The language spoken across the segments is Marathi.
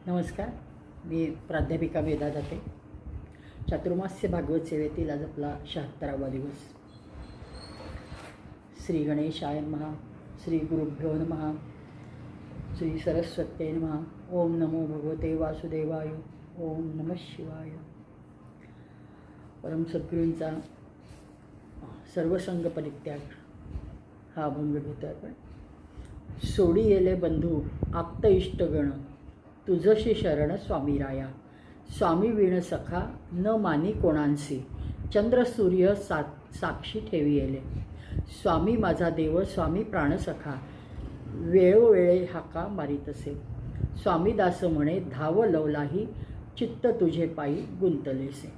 नमस्कार. मी प्राध्यापिका वेदा दाते. चातुर्मास्य भागवत सेवेतील आज आपला 76वा दिवस. श्री गणेशाय नमः. श्री गुरुभ्यो नमः. श्री सरस्वत्यै नमः. ओम नमो भगवते वासुदेवाय. ओम नमः शिवाय. परम सद्गुरूंचा सर्वसंग परित्याग हा अभंग घेतो आपण. सोडी येले बंधू आप्त इष्टगण, तुझशी शरण स्वामी राया. स्वामी विण सखा न मानी कोणांसी, चंद्र सूर्य साक्षी ठेवी येले. स्वामी माझा देव स्वामी प्राणसखा, वेळोवेळे हाका मारितसे. स्वामी दास म्हणे धाव लवलाही, चित्त तुझे पायी गुंतलेसे.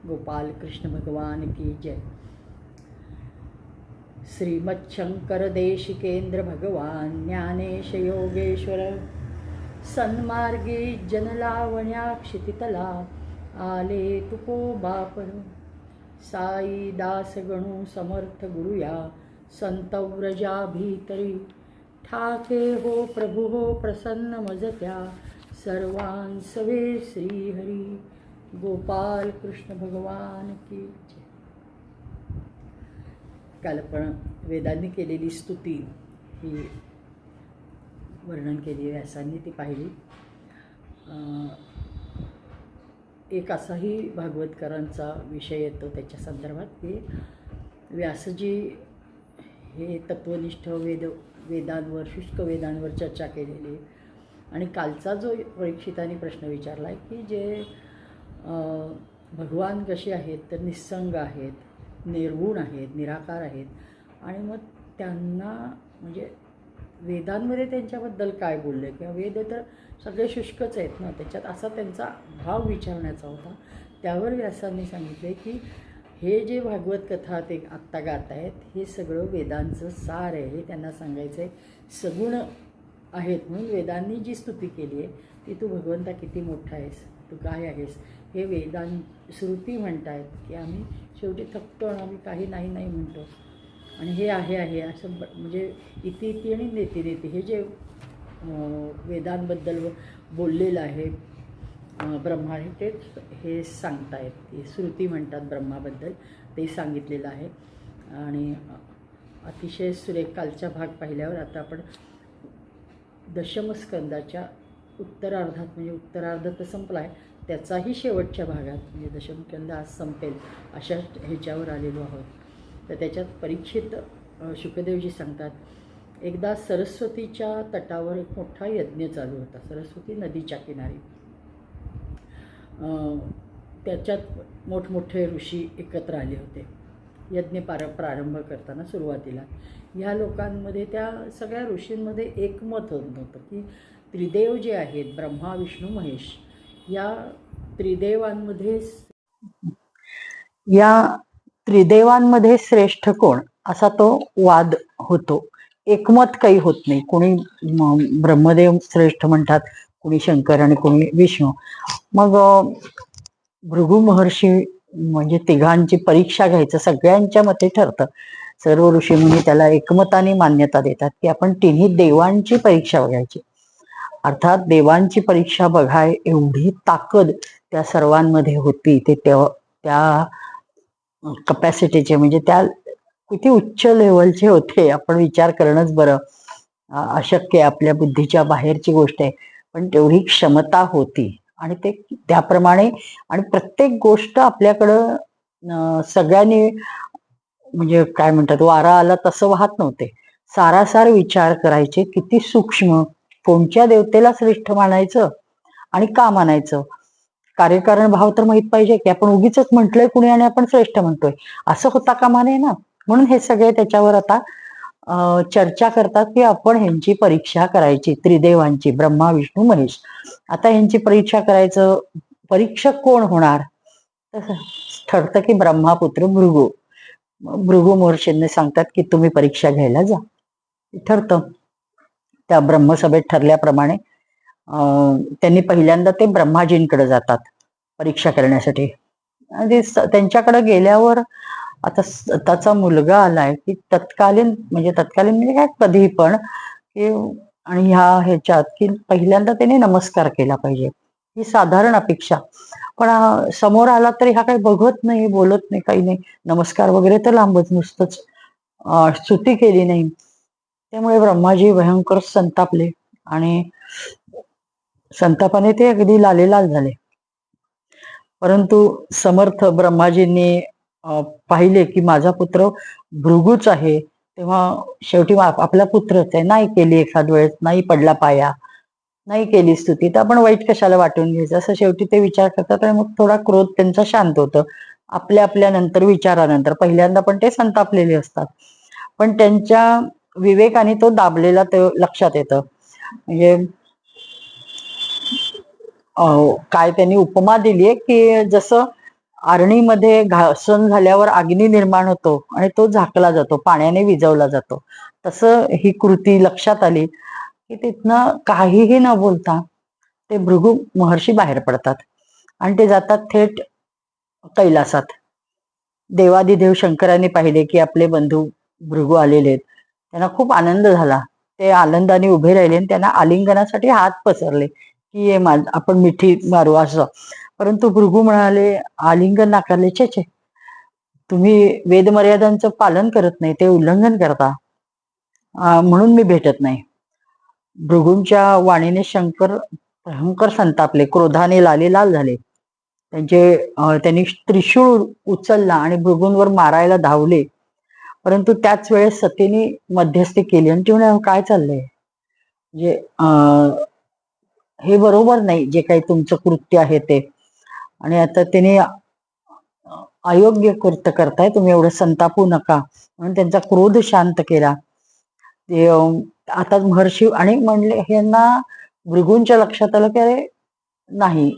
गोपाल कृष्ण भगवान की जय. श्रीमच्छंकर देशिकेंद्र भगवान ज्ञानेश योगेश्वर, सन्मार्गी जनलावण्या क्षितितला, आले तुको बापर. साई दास गणू समर्थ गुरुया, संतव्रजा भीतरी. ठाके हो प्रभु हो प्रसन्न मजत्या, सर्वांसवे श्रीहरी. गोपाल कृष्ण भगवान की जय. काल आपण वेदांनी केलेली स्तुती ही वर्णन केली, व्यासांनी ती पाहिली. एक असाही भागवतकरांचा विषय येतो त्याच्या संदर्भात की व्यासजी हे तत्वनिष्ठ वेदांवर शुष्क वेदांवर चर्चा केलेली. आणि कालचा जो परीक्षितांनी प्रश्न विचारला आहे की जे भगवान कसे आहेत तर निस्संग आहेत, निर्गुण आहेत, निराकार आहेत, आणि मग त्यांना म्हणजे वेदांमध्ये त्यांच्याबद्दल काय बोलले किंवा वेद तर सगळे शुष्कच आहेत ना, त्याच्यात असा त्यांचा भाव विचारण्याचा होता. त्यावर व्यासांनी सांगितले की हे जे भागवत कथा ते आत्ता गात आहेत हे सगळं वेदांचं सार आहे, हे त्यांना सांगायचं आहे. सगुण आहेत म्हणून वेदांनी जी स्तुती केली आहे ती तू भगवंता किती मोठा आहेस, तू काय आहेस, हे श्रुती म्हणत आहेत की आम्ही शेवटी थकतो आणि आम्ही काही नाही नाही म्हणतो. आणि हे आहे असं म्हणजे इति इति आणि नेती नेती हे जे वेदांबद्दल बोललेलं आहे ब्रह्मा आहे तेच हे सांगतायत. ते श्रुती म्हणतात ब्रह्माबद्दल, ते सांगितलेलं आहे. आणि अतिशय सुरेख कालचा भाग पाहिल्यावर आता आपण दशमस्कंदाच्या उत्तरार्धात, म्हणजे उत्तरार्ध तर संपला आहे, त्याचाही शेवटच्या भागात म्हणजे दशमस्कंद आज संपेल अशा ह्याच्यावर आलेलो आहोत. तर त्याच्यात परीक्षित शुकदेवजी सांगतात, एकदा सरस्वतीच्या तटावर एक मोठा यज्ञ चालू होता, सरस्वती नदीच्या किनारी. त्याच्यात मोठमोठे ऋषी एकत्र आले होते यज्ञ प्रारंभ करताना सुरुवातीला. ह्या लोकांमध्ये, त्या सगळ्या ऋषींमध्ये एकमत होत नव्हतं की त्रिदेव जे आहेत ब्रह्मा विष्णू महेश, या त्रिदेवांमध्ये श्रेष्ठ कोण असा तो वाद होतो. एकमत काही होत नाही. कोणी ब्रह्मदेव श्रेष्ठ म्हणतात, कोणी शंकर आणि कोणी विष्णू. मग भृगु महर्षी म्हणजे तिघांची परीक्षा घ्यायचं सगळ्यांच्या मते ठरतं. सर्व ऋषीमुनी त्याला एकमताने मान्यता देतात की आपण तिन्ही देवांची परीक्षा बघायची. अर्थात देवांची परीक्षा बघाय एवढी ताकद त्या सर्वांमध्ये होती, ते त्या कपॅसिटीचे, म्हणजे त्या किती उच्च लेवलचे होते आपण विचार करणंच बरं अशक्य, आपल्या बुद्धीच्या बाहेरची गोष्ट आहे. पण तेवढी क्षमता होती आणि ते त्याप्रमाणे, आणि प्रत्येक गोष्ट आपल्याकडं सगळ्यांनी म्हणजे काय म्हणतात वारा आला तसं वाहत नव्हते, सारासार विचार करायचे. किती सूक्ष्म, कोणत्या देवतेला श्रेष्ठ मानायचं आणि का मानायचं, कार्यकारण भाव तर माहित पाहिजे की आपण उगीच म्हटलंय कुणी आणि आपण श्रेष्ठ म्हणतोय असं होता कामा नये ना. म्हणून हे सगळे त्याच्यावर आता चर्चा करतात की आपण ह्यांची परीक्षा करायची, त्रिदेवांची, ब्रह्मा विष्णू महेश. आता ह्यांची परीक्षा करायचं, परीक्षक कोण होणार तर ठरतं की ब्रह्मापुत्र भृगु. भृगु महर्षींनी सांगतात की तुम्ही परीक्षा घ्यायला जा. ठरतं. त्या ब्रह्मसभेत ठरल्याप्रमाणे त्यांनी पहिल्यांदा ते ब्रह्माजींकडे जातात परीक्षा करण्यासाठी. आणि त्यांच्याकडे गेल्यावर आता त्याचा मुलगा आलाय की तत्कालीन म्हणजे काय कधी पण की आणि ह्याच्यात की पहिल्यांदा त्याने नमस्कार केला पाहिजे, ही साधारण अपेक्षा. पण समोर आला तरी हा काही बघत नाही, बोलत नाही, काही नाही, नमस्कार वगैरे तर लांबच, नुसतंच स्तुती केली नाही. त्यामुळे ब्रह्माजी भयंकर संतापले आणि संतापाने ते अगदी लालेलाल झाले. परंतु समर्थ ब्रह्माजींनी पाहिले की माझा पुत्र भृगूच आहे, तेव्हा शेवटी आपला पुत्रच आहे, नाही केली एखाद वेळेस, नाही पडला पाया, नाही केली स्तुती, तर आपण वाईट कशाला वाटून घ्यायचं, असं शेवटी ते विचार करतात. आणि मग थोडा क्रोध त्यांचा शांत होतं आपल्या नंतर, विचारानंतर. पहिल्यांदा पण ते संतापलेले असतात, पण त्यांच्या विवेकाने तो दाबलेला ते लक्षात येतं. म्हणजे काय त्यांनी उपमा दिली आहे की जसं आरणीमध्ये घासन झाल्यावर अग्नी निर्माण होतो आणि तो झाकला जातो, पाण्याने विझवला जातो, तसं ही कृती लक्षात आली की तिथनं काहीही न बोलता ते भृगु महर्षी बाहेर पडतात आणि ते जातात थेट कैलासात. देवादिदेव शंकराने पाहिले की आपले बंधू भृगु आलेले आहेत, त्यांना खूप आनंद झाला. ते आनंदाने उभे राहिले आणि त्यांना आलिंगनासाठी हात पसरले की आपण मिठी मारू असं. परंतु भृगु म्हणाले, आलिंगन नाकारले, छे, तुम्ही वेदमर्यादांचं पालन करत नाही, ते उल्लंघन करता, म्हणून मी भेटत नाही. भृगूंच्या वाणीने शंकर भयंकर संतापले, क्रोधाने लालेलाल झाले. त्यांनी त्रिशूळ उचलला आणि भृगूंवर मारायला धावले. परंतु त्याच वेळेस सतीने मध्यस्थी केली आणि ती म्हणे, काय चाललंय, म्हणजे हे बरोबर नाही जे काही तुमचं कृत्य आहे ते, आणि आता त्याने अयोग्य कृत्य करताय, तुम्ही एवढं संतापू नका, म्हणून त्यांचा क्रोध शांत केला. ते आता महर्षी आणि म्हणले, यांना भृगूंच्या लक्षात आलं की अरे नाही,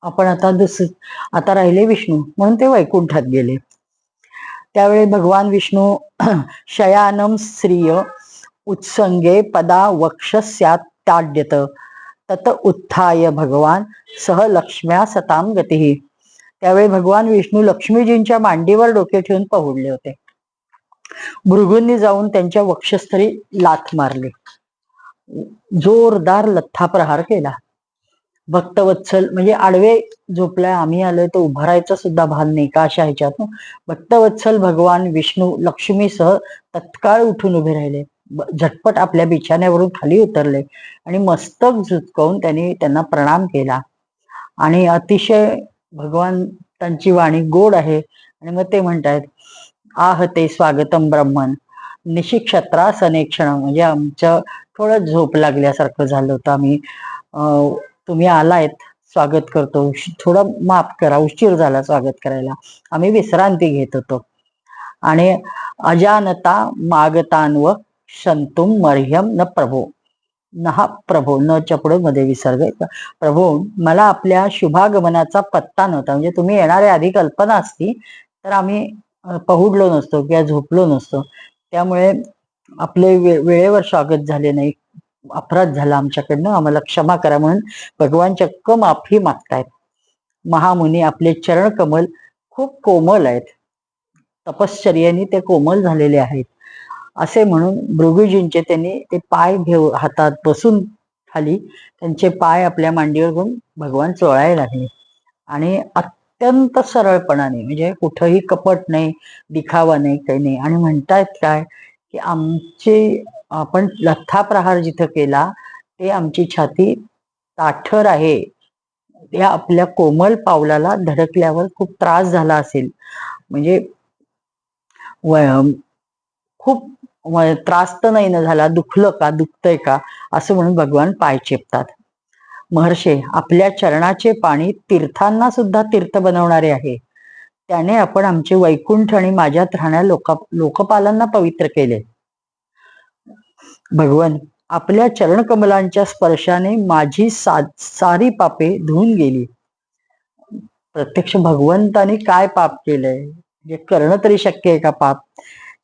आपण आता राहिले विष्णू, म्हणून ते वैकुंठात गेले. त्यावेळी भगवान विष्णू शयानम श्रिय उत्संगे पदा वक्षस्यात ताड्यत तत उत्थाय भगवान सह लक्ष्म्या सताम गती. त्यावेळी भगवान विष्णू लक्ष्मीजींच्या मांडीवर डोके ठेवून पहुडले होते. भृगूंनी जाऊन त्यांच्या वक्षस्थळी लाथ मारली, जोरदार लठ्ठा प्रहार केला. भक्तवत्सल म्हणजे आडवे झोपलाय, आम्ही आलोय, तो उभारायचं सुद्धा भान नाही का अशा ह्याच्यात. भक्तवत्सल भगवान विष्णू लक्ष्मीसह तत्काळ उठून उभे राहिले, झटपट आपल्या बिछाण्यावरून खाली उतरले आणि मस्तक झुटकवून त्यांना प्रणाम केला. आणि अतिशय भगवंतांची वाणी गोड आहे. आणि मग ते म्हणतायत, आह ते स्वागतम ब्रह्मन निशिक्षत्रा सनेक्षण, म्हणजे आमचं थोडं झोप लागल्यासारखं झालं होतं, आम्ही तुम्ही आलायत, स्वागत करतो, थोडं माफ करा, उशीर झाला स्वागत करायला, आम्ही विश्रांती घेत होतो. आणि अजानता मागतान्व संतुम मह्यम न प्रभो, नहा प्रभो, न चपड मध्ये विसर्ग, प्रभो मला आपल्या शुभागमनाचा पत्ता नव्हता, म्हणजे तुम्ही येणारे आधी कल्पना असती तर आम्ही पहुडलो नसतो किंवा झोपलो नसतो, त्यामुळे आपले वेळेवर स्वागत झाले नाही, अपराध झाला आमच्याकडनं, आम्हाला क्षमा करा, म्हणून भगवान चक्क माफी मागतायत. महामुनी आपले चरण कमल खूप कोमल आहेत, तपश्चर्याने ते कोमल झालेले आहेत, असे म्हणून भृगुजींचे त्यांनी ते पाय हातात बसून खाली त्यांचे पाय आपल्या मांडीवर घेऊन भगवान चोळायला लागले. आणि अत्यंत सरळपणाने, म्हणजे कुठंही कपट नाही, दिखावा नाही, काही नाही. आणि म्हणतायत काय की आपण लठ्ठा प्रहार जिथं केला ते आमची छाती ताठर आहे, त्या आपल्या कोमल पावलाला धडकल्यावर खूप त्रास झाला असेल, म्हणजे खूप त्रास तर नाही ना झाला, दुखलं का, दुखतंय का, असं म्हणून भगवान पाय चेपतात. महर्षे, आपल्या चरणाचे पाणी तीर्थांना सुद्धा तीर्थ बनवणारे आहे, त्याने आपण आमचे वैकुंठ आणि माझ्यात राहणाऱ्या लोकपालांना पवित्र केले. भगवान, आपल्या चरणकमलांच्या स्पर्शाने माझी सारी पापे धुवून गेली. प्रत्यक्ष भगवंतानी काय पाप केलंय, म्हणजे करणं तरी शक्य आहे का पाप,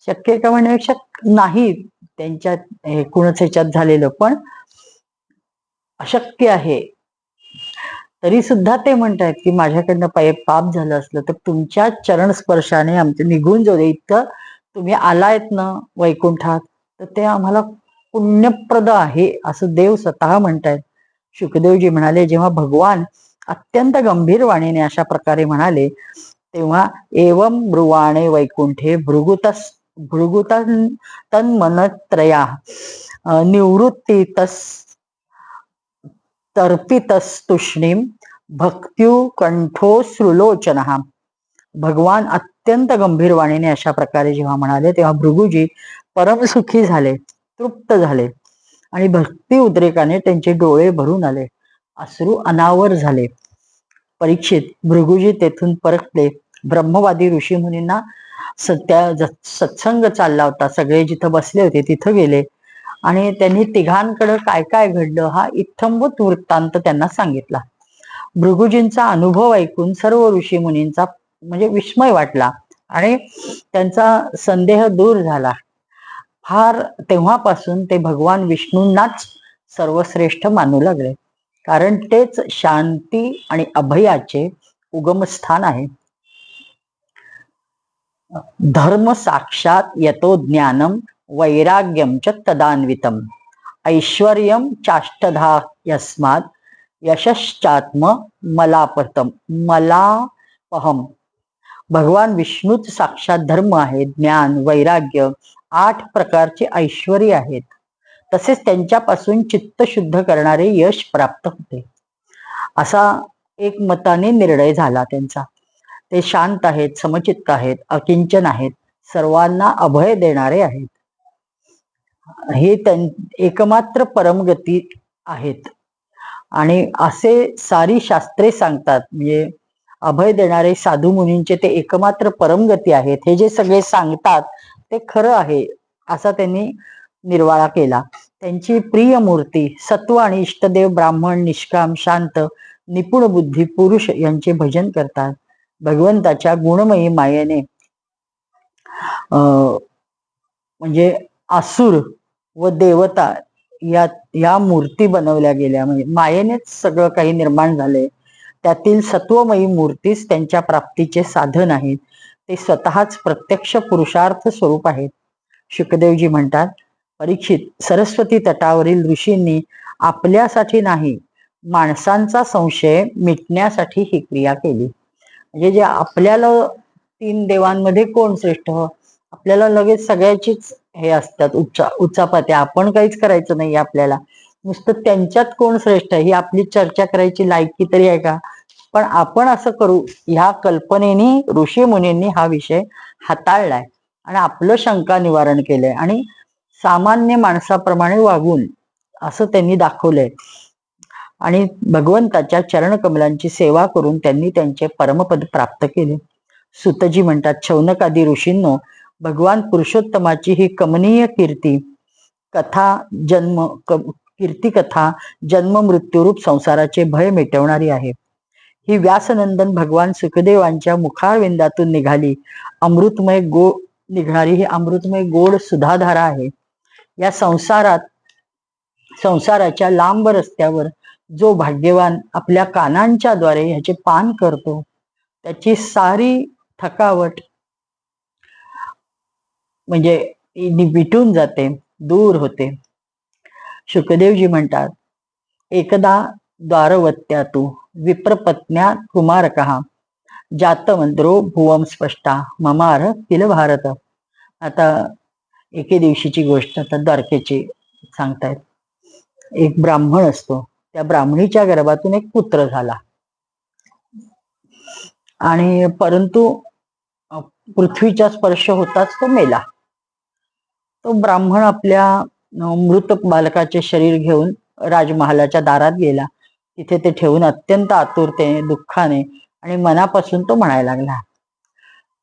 शक्य आहे का म्हणण्यापेक्षा नाही, त्यांच्यात एकूणच ह्याच्यात झालेलं, पण अशक्य आहे. तरी सुद्धा ते म्हणतायत की माझ्याकडनं पाप झालं असलं तर तुमच्या चरण स्पर्शाने आमचे निघून जाऊ दे, इतकं तुम्ही आलायत ना वैकुंठात, तर ते आम्हाला पुण्यप्रद आहे असं देव स्वतः म्हणतायत. शुकदेवजी म्हणाले, जेव्हा भगवान अत्यंत गंभीर वाणीने अशा प्रकारे म्हणाले तेव्हा एवं ब्रुवाणे वैकुंठे तन्मनत्रया निवृत्तीतस तर्पितस्तुष्णीम भक्त्युकंठोश्रुलोचन. भगवान अत्यंत गंभीर वाणीने अशा प्रकारे जेव्हा म्हणाले तेव्हा भृगुजी परमसुखी झाले, तृप्त झाले आणि भक्ती उद्रेकाने त्यांचे डोळे भरून आले, अश्रू अनावर झाले. परीक्षित, भृगुजी तेथून परतले. ब्रह्मवादी ऋषी मुनींना सत्संग चालला होता, सगळे जिथं बसले होते तिथं गेले आणि त्यांनी तिघांकडे काय काय घडलं हा इत्थंभूत वृत्तांत त्यांना सांगितला. भृगुजींचा अनुभव ऐकून सर्व ऋषी मुनींचा म्हणजे विस्मय वाटला आणि त्यांचा संदेह दूर झाला. फार तेव्हापासून ते भगवान विष्णूंनाच सर्वश्रेष्ठ मानू लागले, कारण तेच शांती आणि अभयाचे उगमस्थान आहे. धर्म साक्षात यतो ज्ञानम वैराग्यम च तदान्वितम ऐश्वर्यम चाष्टधा यस्मात यशश्चात्म मलापहम. भगवान विष्णूच साक्षात धर्म आहे, ज्ञान, वैराग्य, 8 प्रकारचे ऐश्वर्य आहेत. तसेच त्यांच्यापासून चित्त शुद्ध करणारे यश प्राप्त होते. असा एक मताने निर्णय झाला त्यांचा. ते शांत आहेत, समचित्त आहेत, अकिंचन आहेत, सर्वांना अभय देणारे आहेत. हे एकमात्र परमगती आहेत आणि असे सारी शास्त्रे सांगतात. म्हणजे अभय देणारे साधू मुनींचे ते एकमात्र परमगती आहेत. हे जे सगळे सांगतात ते खरं आहे असा त्यांनी निर्वाळा केला. त्यांची प्रिय मूर्ती सत्व आणि इष्टदेव ब्राह्मण, निष्काम, शांत, निपुण बुद्धी पुरुष यांचे भजन करतात. भगवंताच्या गुणमयी मायेने म्हणजे असुर व देवता या मूर्ती बनवल्या गेल्या. म्हणजे मायेनेच सगळं काही निर्माण झाले. त्यातील सत्वमयी मूर्तीच त्यांच्या प्राप्तीचे साधन आहेत. ते स्वतःच प्रत्यक्ष पुरुषार्थ स्वरूप आहेत. शुकदेवजी म्हणतात, परीक्षित, सरस्वती तटावरील ऋषींनी आपल्यासाठी नाही, माणसांचा संशय मिटण्यासाठी ही क्रिया केली. म्हणजे जे आपल्याला 3 देवांमध्ये कोण श्रेष्ठ, आपल्याला लगेच सगळ्याचीच हे असतात उच्चापात्या. आपण काहीच करायचं नाही. आपल्याला नुसतं त्यांच्यात कोण श्रेष्ठ ही आपली चर्चा करायची लायकी तरी आहे का? पण आपण असं करू ह्या कल्पनेनी ऋषी मुनींनी हा विषय हाताळलाय आणि आपलं शंका निवारण केलंय आणि सामान्य माणसाप्रमाणे वागून असं त्यांनी दाखवलंय. आणि भगवंताच्या चरणकमलांची सेवा करून त्यांनी त्यांचे परमपद प्राप्त केले. सुतजी म्हणतात, शौनकादी ऋषींनो, भगवान पुरुषोत्तमाची ही कमनीय कीर्ती कथा जन्म मृत्यूरूप संसाराचे भय मिटवणारी आहे. ही व्यासनंदन भगवान सुखदेवांच्या मुखारविंदातून निघणारी ही अमृतमय गोड सुधाधारा आहे. या संसाराच्या लांब रस्त्यावर जो भाग्यवान आपल्या कानांच्या द्वारे ह्याचे पान करतो त्याची सारी थकावट म्हणजे मिटून जाते, दूर होते. शुकदेवजी म्हणतात, एकदा द्वारवत्यातु विप्रपत्न्या कुमारकः जातमंत्रो भुवम स्पष्टा ममार किल भारत. आता एके दिवशीची गोष्ट आता द्वारकेची सांगतायत. एक ब्राह्मण असतो, त्या ब्राह्मणीच्या गर्भातून एक पुत्र झाला आणि परंतु पृथ्वीचा स्पर्श होताच तो मेला. तो ब्राह्मण आपल्या मृत बालकाचे शरीर घेऊन राजमहालाच्या दारात गेला. तिथे ते ठेवून अत्यंत आतुरतेने, दुःखाने आणि मनापासून तो म्हणायला लागला,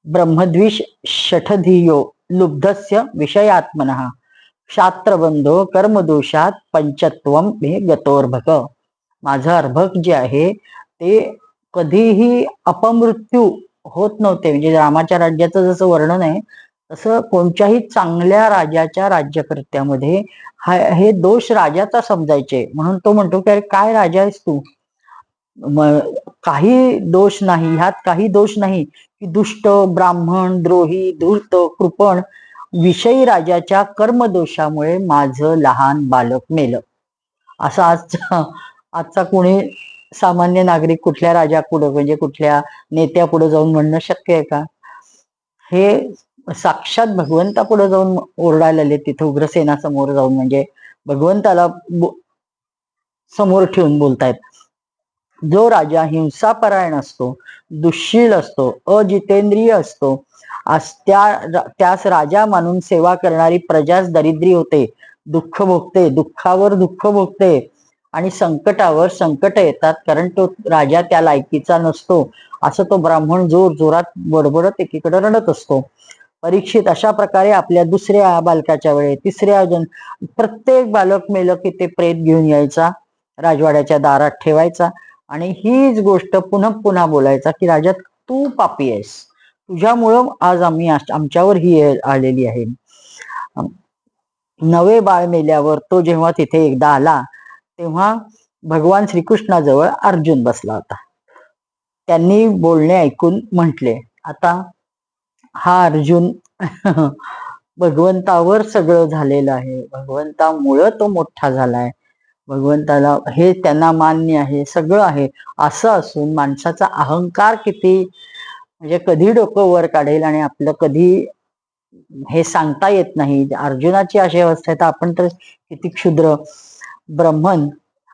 ब्रह्मद्विष षठधियो लुब्धस्य विषयात्मनः क्षात्रबंधो कर्मदोषात पंचत्वम मे गतोर्भक. माझं अर्भक जे आहे ते कधीही अपमृत्यू होत नव्हते. म्हणजे रामाच्या राज्याचं जसं वर्णन आहे तसं कोणत्याही चांगल्या राजाच्या राज्यकर्त्यामध्ये हे दोष राजाचा समजायचे. म्हणून तो म्हणतो की अरे काय राजा आहेस तू, काही दोष नाही, ह्यात काही दोष नाही की दुष्ट, ब्राह्मण, द्रोही, धूर्त, कृपण विषयी राजाच्या कर्मदोषामुळे माझं लहान बालक मेलं. असं आजचा कोणी सामान्य नागरिक कुठल्या राजा पुढे म्हणजे कुठल्या नेत्या पुढे जाऊन म्हणणं शक्य आहे का? हे साक्षात भगवंतापुढे जाऊन ओरडायला आले तिथे उग्रसेना समोर जाऊन, म्हणजे भगवंताला समोर ठेवून बोलतायत. जो राजा हिंसापरायण असतो, दुःशील असतो, अजितेंद्रिय असतो, त्यास राजा मानून सेवा करणारी प्रजाच दरिद्री होते, दुःख भोगते, दुःखावर दुःख भोगते आणि संकटावर संकट येतात, कारण तो राजा त्या लायकीचा नसतो असं तो ब्राह्मण जोर जोरात बडबडत एकीकडे रडत असतो. परीक्षित अशा प्रकारे आपल्या दुसऱ्या बालकाच्या वेळी तिसऱ्या प्रत्येक बालक मेलं की ते प्रेत घेऊन यायचा, राजवाड्याच्या दारात ठेवायचा आणि हीच गोष्ट पुन्हा पुन्हा बोलायचा की राजा तू पापी आहेस, तुझ्यामुळं आज आमच्यावर ही आलेली आहे. नवे बाळ मेल्यावर तो जेव्हा तिथे एकदा आला तेव्हा भगवान श्रीकृष्णाजवळ अर्जुन बसला होता. त्यांनी बोलणे ऐकून म्हटले, आता हा अर्जुन भगवंतावर सगळं झालेलं आहे, भगवंतामुळं तो मोठा झालाय, भगवंताला हे त्यांना मान्य आहे, सगळं आहे. असं असून माणसाचा अहंकार किती, म्हणजे कधी डोकं वर काढेल आणि आपलं कधी हे सांगता येत नाही. अर्जुनाची अशी अवस्था आहे तर आपण तर किती क्षुद्र. ब्रह्मन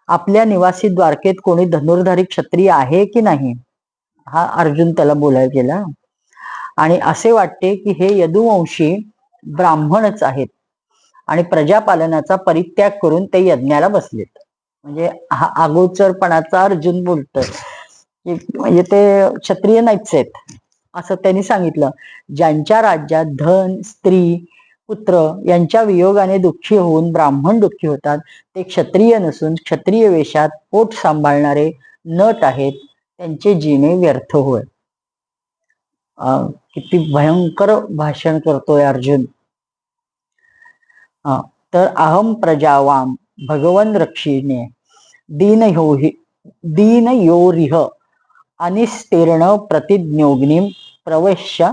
आपल्या निवासी द्वारकेत कोणी धनुर्धारी क्षत्रिय आहे की नाही, हा अर्जुन त्याला बोलायला गेला. आणि असे वाटते की हे यदुवंशी ब्राह्मणच आहेत आणि प्रजापालनाचा परित्याग करून ते यज्ञाला बसलेत. म्हणजे हा अगोचरपणाचा अर्जुन बोलतोय, म्हणजे ते क्षत्रिय नाहीच आहेत असं त्यांनी सांगितलं. ज्यांच्या राज्यात धन, स्त्री, पुत्र यांच्या वियोगाने दुःखी होऊन ब्राह्मण दुःखी होतात, ते क्षत्रिय नसून क्षत्रिय वेशात पोट सांभाळणारे नट आहेत, त्यांचे जीणे व्यर्थ होय. किती भयंकर भाषण करतोय अर्जुन. तर अहम प्रजावाम भगवन रक्षिणे दीन योरिह अनिस्तीर्ण प्रतिज्ञोग्निम प्रवेश्य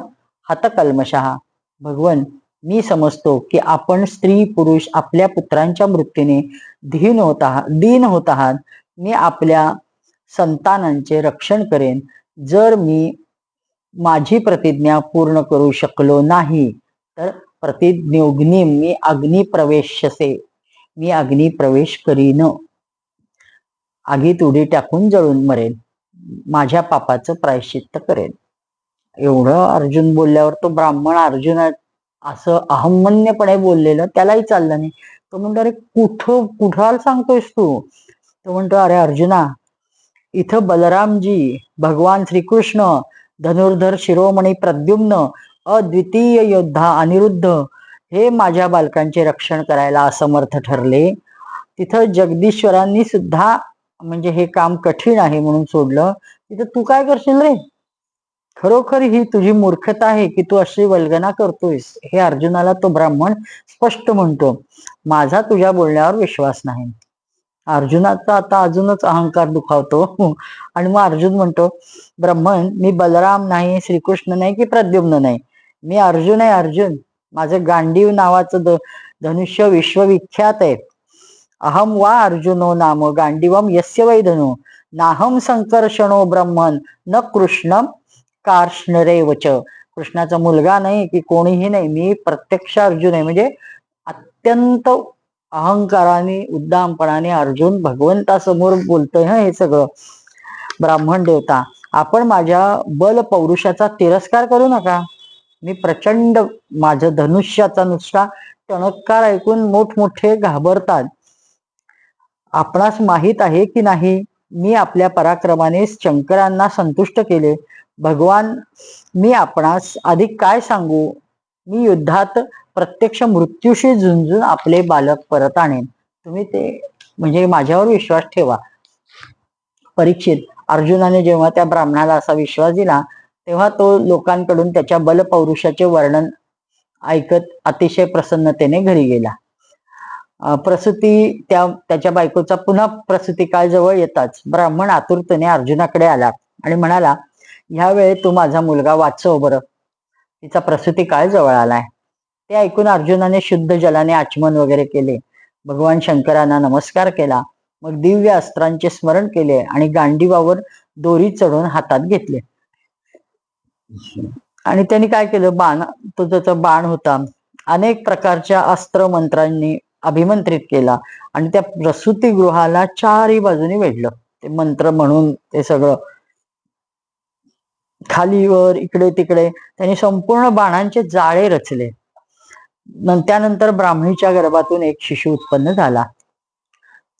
हतकल्मशः. भगवन, मी समजतो की आपण स्त्री पुरुष आपल्या पुत्रांच्या मृत्यूने दीन होत आहात. मी आपल्या संतानांचे रक्षण करेन. जर मी माझी प्रतिज्ञा पूर्ण करू शकलो नाही तर प्रतिज्ञोग्नी मी अग्नी प्रवेश करीन, आगीत उडी टाकून जळून मरेन, माझ्या पापाचं प्रायश्चित्त करेन. एवढं अर्जुन बोलल्यावर तो ब्राह्मण अर्जुन असं अहमन्यपणे बोललेलं त्यालाही चाललं नाही. तो म्हणतो, अरे कुठं सांगतोयस तू? तो म्हणतो, अरे अर्जुना, इथं बलरामजी, भगवान श्रीकृष्ण, धनुर्धर शिरोमणी प्रद्युम्न, अद्वितीय योद्धा अनिरुद्ध हे माझ्या बालकांचे रक्षण करायला असमर्थ ठरले. तिथं जगदीश्वरांनी सुद्धा म्हणजे हे काम कठीण आहे म्हणून सोडलं, तिथं तू काय करशील रे? खरोखर ही तुझी मूर्खता आहे की तू अशी वल्गना करतोयस. हे अर्जुनाला तो ब्राह्मण स्पष्ट म्हणतो. माझा तुझ्या बोलण्यावर विश्वास नाही. अर्जुनाचा आता अजूनच अहंकार दुखावतो आणि मग अर्जुन म्हणतो, ब्रह्मन, मी बलराम नाही, श्रीकृष्ण नाही की प्रद्युम्न नाही, मी अर्जुन आहे. अर्जुन, माझं गांडीव नावाचं धनुष्य विश्वविख्यात आहे. अहम वा अर्जुनो नाम गांडीवम यस्य वै धनु नाहम संकर्षणो ब्रह्मन न कृष्ण कार्ष्णरेवच. कृष्णाचा मुलगा नाही की कोणीही नाही, मी प्रत्यक्ष अर्जुन आहे. म्हणजे अत्यंत अहंकाराने उद्दामपणाने अर्जुन भगवंतासमोर बोलतोय. हे सगळं ब्राह्मण देवता, आपण माझ्या बल पौरुषाचा तिरस्कार करू नका. मी प्रचंड, माझं धनुष्याचा नुसता टणत्कार ऐकून मोठमोठे घाबरतात. आपणास माहित आहे की नाही, मी आपल्या पराक्रमाने शंकरांना संतुष्ट केले. भगवान, मी आपणास अधिक काय सांगू? मी युद्धात प्रत्यक्ष मृत्यूशी झुंजून आपले बालक परत आणेन. तुम्ही ते म्हणजे माझ्यावर विश्वास ठेवा. परीक्षित, अर्जुनाने जेव्हा त्या ब्राह्मणाला असा विश्वास दिला तेव्हा तो लोकांकडून त्याच्या बलपौरुषाचे वर्णन ऐकत अतिशय प्रसन्नतेने घरी गेला. प्रसूती त्याच्या बायकोचा पुन्हा प्रसूती काळ जवळ येताच ब्राह्मण आतुरतेने अर्जुनाकडे आला आणि म्हणाला, ह्या वेळेत तू माझा मुलगा वाचव बरं, तिचा प्रसूती काळ जवळ आलाय. ते ऐकून अर्जुनाने शुद्ध जलाने आचमन वगैरे केले, भगवान शंकरांना नमस्कार केला, मग दिव्य अस्त्रांचे स्मरण केले आणि गांडीवावर दोरी चढून हातात घेतले. आणि त्यांनी काय केलं, बाण, तो त्याचा बाण होता, अनेक प्रकारच्या अस्त्र मंत्रांनी अभिमंत्रित केला आणि त्या प्रसूतीगृहाला चारही बाजूने वेढलं. ते मंत्र म्हणून ते सगळं खालीवर इकडे तिकडे त्यांनी संपूर्ण बाणांचे जाळे रचले. त्यानंतर ब्राह्मणीच्या गर्भातून एक शिशु उत्पन्न झाला.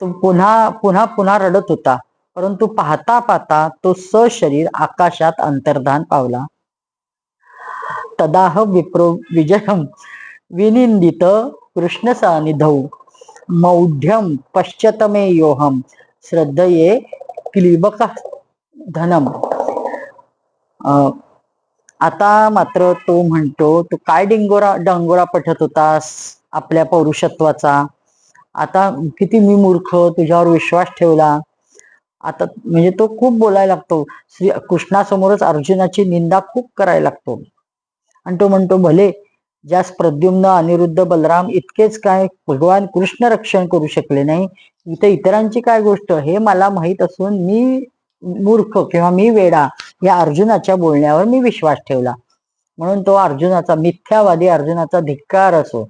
तो पुन्हा पुन्हा पुन्हा रडत होता, परंतु पाहता पाहता तो सशरीर आकाशात अंतर्धान पावला. तदाह विप्रो विजयम विनिंदित कृष्ण सानिधौ मौढ्यम पश्चतमे योहम श्रद्धये क्लीबक धनम. आता मात्र तो म्हणतो, तू काय डंगोरा पठत होतास आपल्या पौरुषत्वाचा, आता किती मी मूर्ख, तुझ्यावर विश्वास ठेवला. आता म्हणजे तो खूप बोलायला लागतो, श्री कृष्णासमोरच अर्जुनाची निंदा खूप करायला लागतो. आणि तो म्हणतो, भले ज्यास प्रद्युम्न अनिरुद्ध बलराम इतकेच काय भगवान कृष्ण रक्षण करू शकले नाही, इथे इतरांची काय गोष्ट, हे मला माहित असून मी मूर्ख किंवा मी वेडा या अर्जुनाच्या बोलण्यावर मी विश्वास ठेवला. म्हणून तो अर्जुनाचा, मिथ्यावादी अर्जुनाचा धिक्कार असो.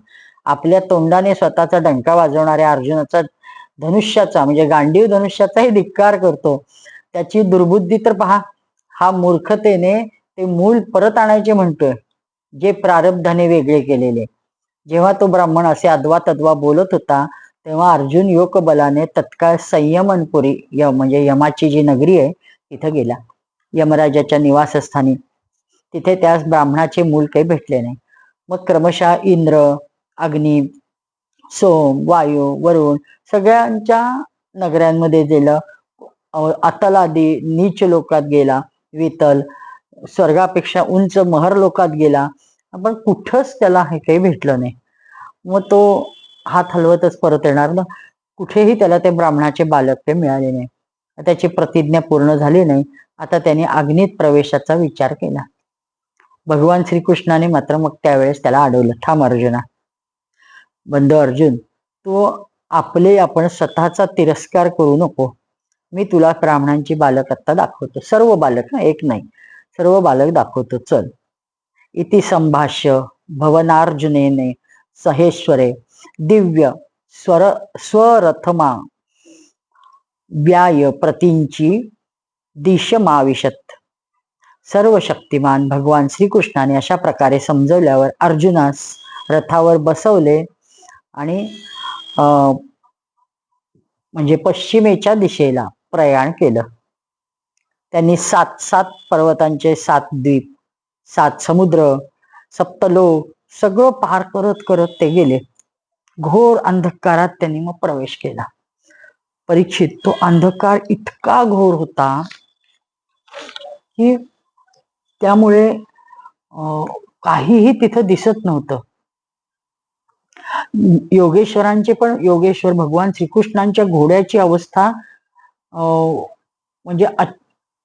आपल्या तोंडाने स्वतःचा डंका वाजवणाऱ्या अर्जुनाचा धनुष्याचा म्हणजे गांडीव धनुष्याचाही धिक्कार करतो. त्याची दुर्बुद्धी तर पहा. हा मूर्खतेने ते मूल परत आणायचे म्हणतोय, जे प्रारब्धाने वेगळे केलेले. जेव्हा तो ब्राह्मण असे अद्वा तद्वा बोलत होता, तेव्हा अर्जुन योग बलाने तत्काळ संयमनपुरी म्हणजे यमाची जी नगरी आहे तिथे गेला, यमराजाच्या निवासस्थानी. तिथे त्यास ब्राह्मणाचे मूल काही भेटले नाही. मग क्रमशः इंद्र, अग्नी, सोम, वायू, वरुण सगळ्यांच्या नगरांमध्ये गेलं. अतलादी नीच लोकात गेला, वितल स्वर्गापेक्षा उंच महर लोकात गेला, पण कुठंच त्याला हे काही भेटलं नाही. मग तो हात हलवतच परत येणार ना, कुठेही त्याला ते ब्राह्मणाचे बालक ते मिळाले नाही. त्याची प्रतिज्ञा पूर्ण झाली नाही. आता त्याने अग्नीत प्रवेशाचा विचार केला. भगवान श्रीकृष्णाने मात्र मग त्यावेळेस त्याला अडवलं, थांब अर्जुना, बंधू अर्जुन, तू आपण स्वतःचा तिरस्कार करू नको. मी तुला ब्राह्मणांची बालक आत्ता दाखवतो, सर्व बालक ना, एक नाही, सर्व बालक दाखवतो, चल. इति संभाष्य भवनार्जुनेने सहेश्वरे दिव्य स्वरथमा व्याय प्रतींची दिशमाविशत. सर्व शक्तिमान भगवान श्रीकृष्णाने अशा प्रकारे समजवल्यावर अर्जुनास रथावर बसवले आणि म्हणजे पश्चिमेच्या दिशेला प्रयाण केलं. त्यांनी 7 पर्वतांचे 7 द्वीप, 7 समुद्र, सप्तलोक सगळं पार करत करत ते गेले. घोर अंधकारात त्यांनी मग प्रवेश केला. परीक्षित, तो अंधकार इतका घोर होता की त्यामुळे काहीही तिथं दिसत नव्हतं. योगेश्वरांचे पण, योगेश्वर भगवान श्रीकृष्णांच्या घोड्याची अवस्था म्हणजे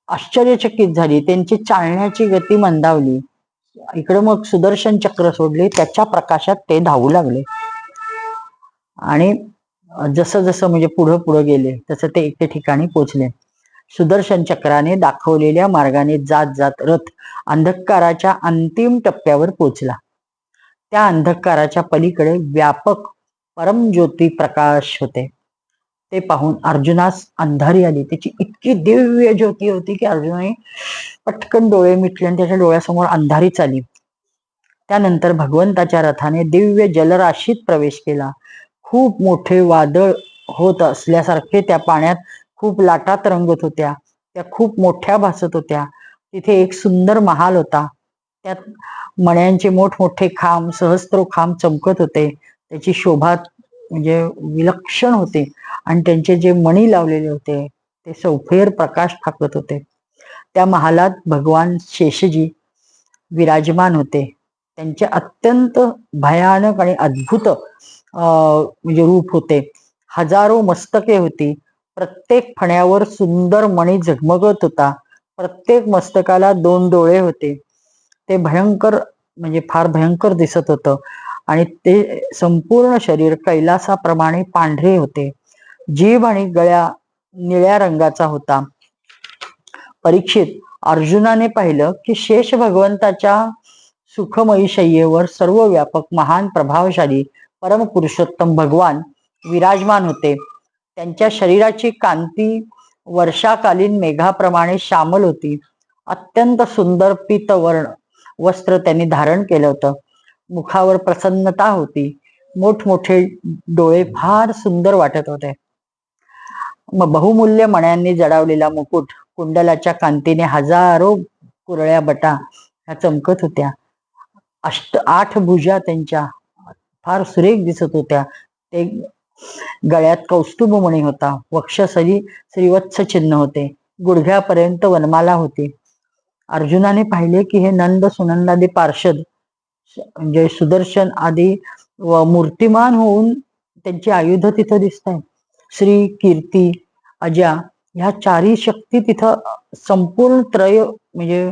आश्चर्यचकित झाली. त्यांची चालण्याची गती मंदावली. इकडे मग सुदर्शन चक्र सोडले, त्याच्या प्रकाशात ते धावू लागले. आणि जसं जसं म्हणजे पुढं गेले तसं ते एके ठिकाणी पोचले. सुदर्शन चक्राने दाखवलेल्या मार्गाने जात जात रथ अंधकाराच्या अंतिम टप्प्यावर पोचला. त्या अंधकाराच्या पलीकडे व्यापक परमज्योती प्रकाश होते. ते पाहून अर्जुनास अंधारी आली. त्याची इतकी दिव्य ज्योती होती की अर्जुनाने पटकन डोळे मिटले आणि त्याच्या डोळ्यासमोर अंधारीच आली. त्यानंतर भगवंताच्या रथाने दिव्य जलराशीत प्रवेश केला. खूप मोठे वादळ होत असल्यासारखे त्या पाण्यात खूप लाटा तरंगत होत्या. त्या खूप मोठ्या भासत होत्या. तिथे एक सुंदर महाल होता. त्यात मण्यांचे मोठमोठे खांब, सहस्त्र खांब चमकत होते. त्याची शोभा म्हणजे विलक्षण होते आणि त्यांचे जे मणी लावलेले होते ते सौफेर प्रकाश टाकत होते. त्या महालात भगवान शेषजी विराजमान होते. त्यांचे अत्यंत भयानक आणि अद्भुत म्हणजे रूप होते. हजारो मस्तके होती. प्रत्येक फण्यावर सुंदर मणी झगमगत होता. प्रत्येक मस्तकाला 2 डोळे होते. ते भयंकर म्हणजे फार भयंकर दिसत होतं. आणि ते संपूर्ण शरीर कैलासाप्रमाणे पांढरे होते. जीभ आणि गळ्या निळ्या रंगाचा होता. परीक्षित, अर्जुनाने पाहिलं की शेष भगवंताच्या सुखमयी शय्येवर सर्व व्यापक महान प्रभावशाली परमपुरुषोत्तम भगवान विराजमान होते. त्यांच्या शरीराची कांती वर्षाकालीन मेघाप्रमाणे श्यामल होती. अत्यंत सुंदर पीतवर्ण वस्त्र त्यांनी धारण केलं होतं. मुखावर प्रसन्नता होती. मोठमोठे डोळे फार सुंदर वाटत होते. मग बहुमूल्य मण्यांनी जडावलेला मुकुट कुंडलाच्या कांतीने हजारो कुरळ्या बटा ह्या चमकत होत्या. 8 भुजा त्यांच्या फार सुरेख दिसत होत्या. ते गळ्यात कौस्तुभमणी होता. वक्षस्थली श्रीवत्स चिन्ह होते. गुडघ्यापर्यंत वनमाला होती. अर्जुनाने पाहिले की हे नंद सुनंदादी पार्षद म्हणजे सुदर्शन आदी मूर्तिमान होऊन त्यांची आयुध तिथं दिसत आहेत. श्री, कीर्ती, अजा ह्या 4ही शक्ती तिथं संपूर्ण त्रय म्हणजे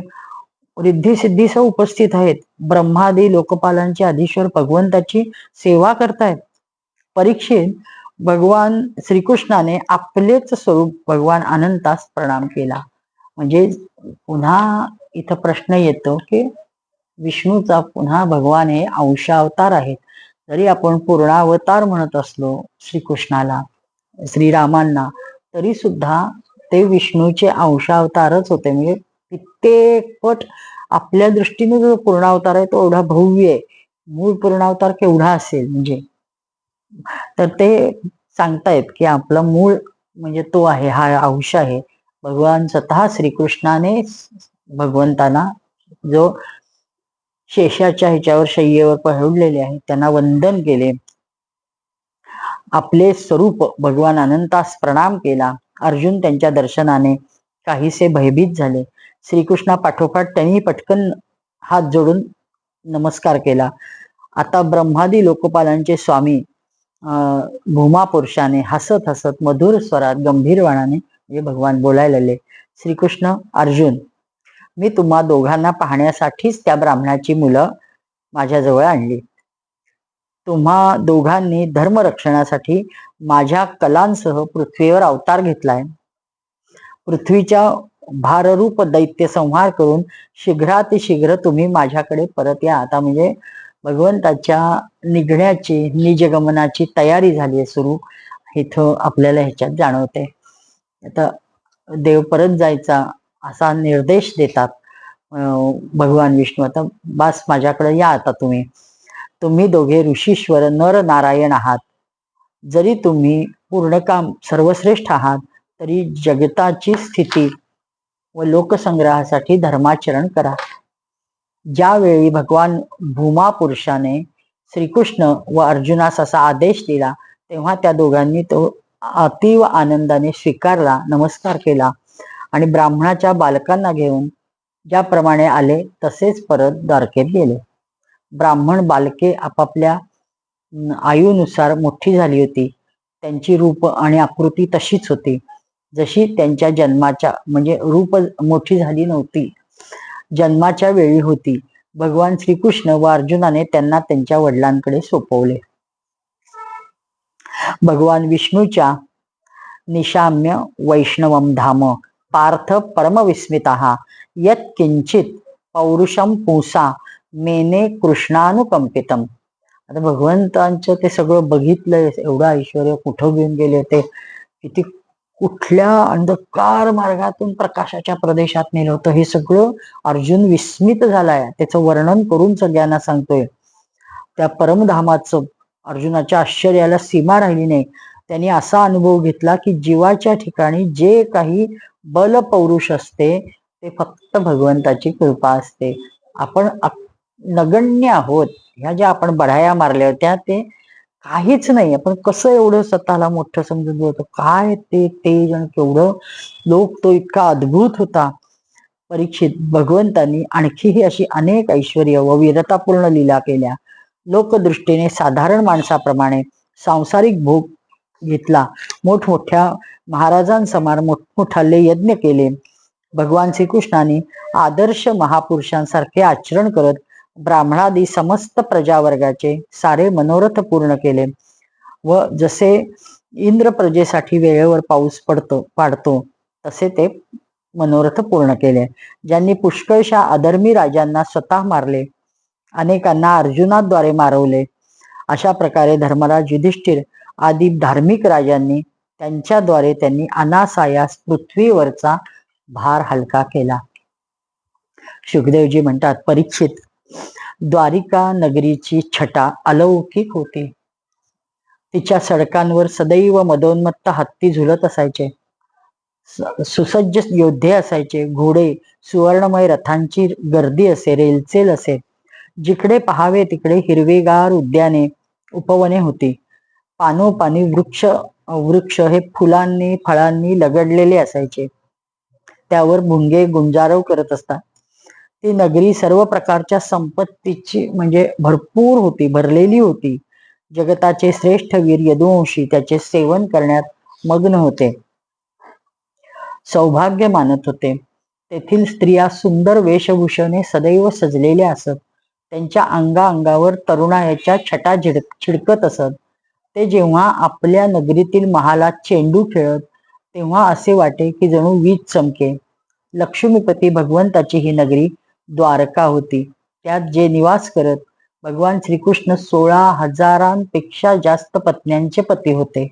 रिद्धी सिद्धीसह उपस्थित आहेत. ब्रह्मादी लोकपालांचे अधीश्वर भगवंताची सेवा करतायत. परीक्षित, भगवान श्रीकृष्णाने आपलेच स्वरूप भगवान अनंतास प्रणाम केला. म्हणजे पुन्हा इथं प्रश्न येतो की विष्णूचा पुन्हा भगवान हे अंशावतार आहेत. जरी आपण पूर्णावतार म्हणत असलो श्रीकृष्णाला, श्रीरामांना, तरी सुद्धा ते विष्णूचे अंशावतारच होते. म्हणजे कित्येक पट आपल्या दृष्टीने जो पूर्णावतार आहे तो एवढा भव्य आहे. मूळ पूर्णावतार केवढा असेल म्हणजे, तर ते सांगतायत की आपला मूळ म्हणजे तो आहे, हा अंश आहे. भगवान स्वतः श्रीकृष्णाने भगवंतांना जो शेषाच्या ह्याच्यावर शय्येवर पहुडलेले आहे त्यांना वंदन केले. आपले स्वरूप भगवान अनंतास प्रणाम केला. अर्जुन त्यांच्या दर्शनाने काहीसे भयभीत झाले. श्रीकृष्णा पाठोपाठ त्यांनी पटकन हात जोडून नमस्कार केला. आता ब्रह्मादी लोकपालांचे स्वामी भूमापुरुषाने हसत हसत मधुर स्वरात गंभीरवाणाने म्हणजे भगवान बोलायला लागले. श्रीकृष्ण, अर्जुन, मी तुम्हा दोघांना पाहण्यासाठीच त्या ब्राह्मणाची मुलं माझ्याजवळ आणली. तुम्हा दोघांनी धर्मरक्षणासाठी माझ्या कलांसह पृथ्वीवर अवतार घेतलाय. पृथ्वीच्या भाररूप दैत्य संहार करून शीघ्रातिशीघ्र तुम्ही माझ्याकडे परत या. आता म्हणजे भगवंताच्या निघण्याची निजगमनाची तयारी झाली आहे सुरू. इथं आपल्याला ह्याच्यात जाणवते. आता देव परत जायचा असा निर्देश देतात भगवान विष्णू. आता बास माझ्याकडे या आता तुम्ही. तुम्ही दोघे ऋषीश्वर नर नारायण आहात. जरी तुम्ही पूर्णकाम सर्वश्रेष्ठ आहात तरी जगताची स्थिती व लोकसंग्रहासाठी धर्माचरण करा. ज्यावेळी भगवान भूमापुरुषाने श्रीकृष्ण व अर्जुनास असा आदेश दिला तेव्हा त्या दोघांनी तो अतीव आनंदाने स्वीकारला, नमस्कार केला आणि ब्राह्मणाच्या बालकांना घेऊन ज्याप्रमाणे आले तसेच परत द्वारकेत गेले. ब्राह्मण बालके आपापल्या आयुनुसार मोठी झाली होती. त्यांची रूप आणि आकृती तशीच होती जशी त्यांच्या जन्माच्या म्हणजे रूप मोठी झाली नव्हती, जन्माच्या वेळी होती. भगवान श्रीकृष्ण व अर्जुनाने त्यांना त्यांच्या वडिलांकडे सोपवले. भगवान विष्णूच्या निशाम्य वैष्णवम धाम पार्थ परमविस्मिता यत् किंचित पौरुषम पुंसा मेने कृष्णानुकंपितम. आता भगवंतांचं ते सगळं बघितलंय, एवढं ऐश्वर कुठं घेऊन गेले होते, किती कुठल्या अंधकार मार्गातून प्रकाशाच्या प्रदेशात नेलं होतं, हे सगळं अर्जुन विस्मित झालाय. त्याचं वर्णन करून सगळ्यांना सांगतोय. त्या परमधामाचं अर्जुनाच्या आश्चर्याला सीमा राहिली नाही. त्यांनी असा अनुभव घेतला की जीवाच्या ठिकाणी जे काही बल पौरुष असते ते फक्त भगवंताची कृपा असते. आपण नगण्य आहोत. ह्या ज्या आपण बढाया मारल्या होत्या ते काहीच नाही. आपण कसं एवढं स्वतःला मोठं समजून होतो, काय ते तेज आणि केवढं लोक तो इतका अद्भुत होता. परीक्षित, भगवंतांनी आणखीही अशी अनेक ऐश्वर्य व वीरतापूर्ण लीला केल्या. लोकदृष्टीने साधारण माणसाप्रमाणे सांसारिक भोग घेतला. मोठमोठ्या महाराजांसमोर मोठमोठाले यज्ञ केले. भगवान श्रीकृष्णाने आदर्श महापुरुषांसारखे आचरण करत ब्राह्मणादी समस्त प्रजावर्गाचे सारे मनोरथ पूर्ण केले व जसे इंद्र प्रजेसाठी वेळेवर पाऊस पाडतो तसे ते मनोरथ पूर्ण केले. ज्यांनी पुष्कळशा अधर्मी राजांना स्वतः मारले, अनेकांना अर्जुनाद्वारे मारवले, अशा प्रकारे धर्मराज युधिष्ठिर आदी धार्मिक राजांनी त्यांच्याद्वारे त्यांनी अनासायास पृथ्वीवरचा भार हलका केला. शुकदेवजी म्हणतात, परीक्षित, द्वारिका नगरीची छटा अलौकिक होती. तिच्या सडकांवर सदैव मदोन्मत्त हत्ती झुलत असायचे. सुसज्ज योद्धे असायचे. घोडे, सुवर्णमय रथांची गर्दी असे, रेलचेल असे. जिकडे पहावे तिकडे हिरवेगार उद्याने, उपवने होती. पानोपानी वृक्ष हे फुलांनी फळांनी लगडलेले असायचे. त्यावर भुंगे गुंजारव करत असतात. ती नगरी सर्व प्रकारच्या संपत्तीची म्हणजे भरपूर होती, भरलेली होती. जगताचे श्रेष्ठ वीर यदुवंशी त्याचे सेवन करण्यात मग्न होते, सौभाग्य मानत होते. तेथील स्त्रिया सुंदर वेशभूषणे सदैव सजलेल्या असत. त्यांच्या अंगावर तरुणाईच्या छटा छिडकत असत. ते जेव्हा आपल्या नगरीतील महालात चेंडू खेळत तेव्हा असे वाटे की जणू वीज चमके. लक्ष्मीपती भगवंताची ही नगरी द्वारका होती. त्यात जे निवास करत भगवान श्रीकृष्ण 16,000पेक्षा जास्त पत्न्यांचे पती होते.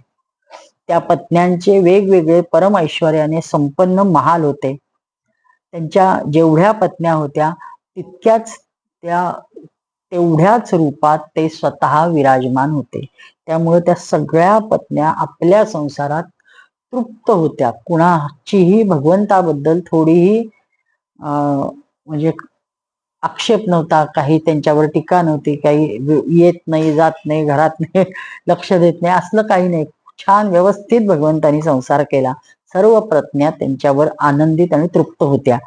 त्या पत्न्यांचे वेगवेगळे परम ऐश्वर्याने संपन्न महाल होते. त्यांच्या जेवढ्या पत्न्या होत्या तेवढ्याच रूपात ते स्वतः विराजमान होते. त्यामुळे त्या सगळ्या पत्न्या आपल्या संसारात तृप्त होत्या. कुणाचीही भगवंताबद्दल थोडीही म्हणजे आक्षेप नव्हता, काही त्यांच्यावर टीका नव्हती, काही येत नाही, जात नाही, घरात नाही, लक्ष देत नाही, असलं काही नाही. छान व्यवस्थित भगवंतानी संसार केला. सर्व पत्न्या त्यांच्यावर आनंदित आणि तृप्त होत्या.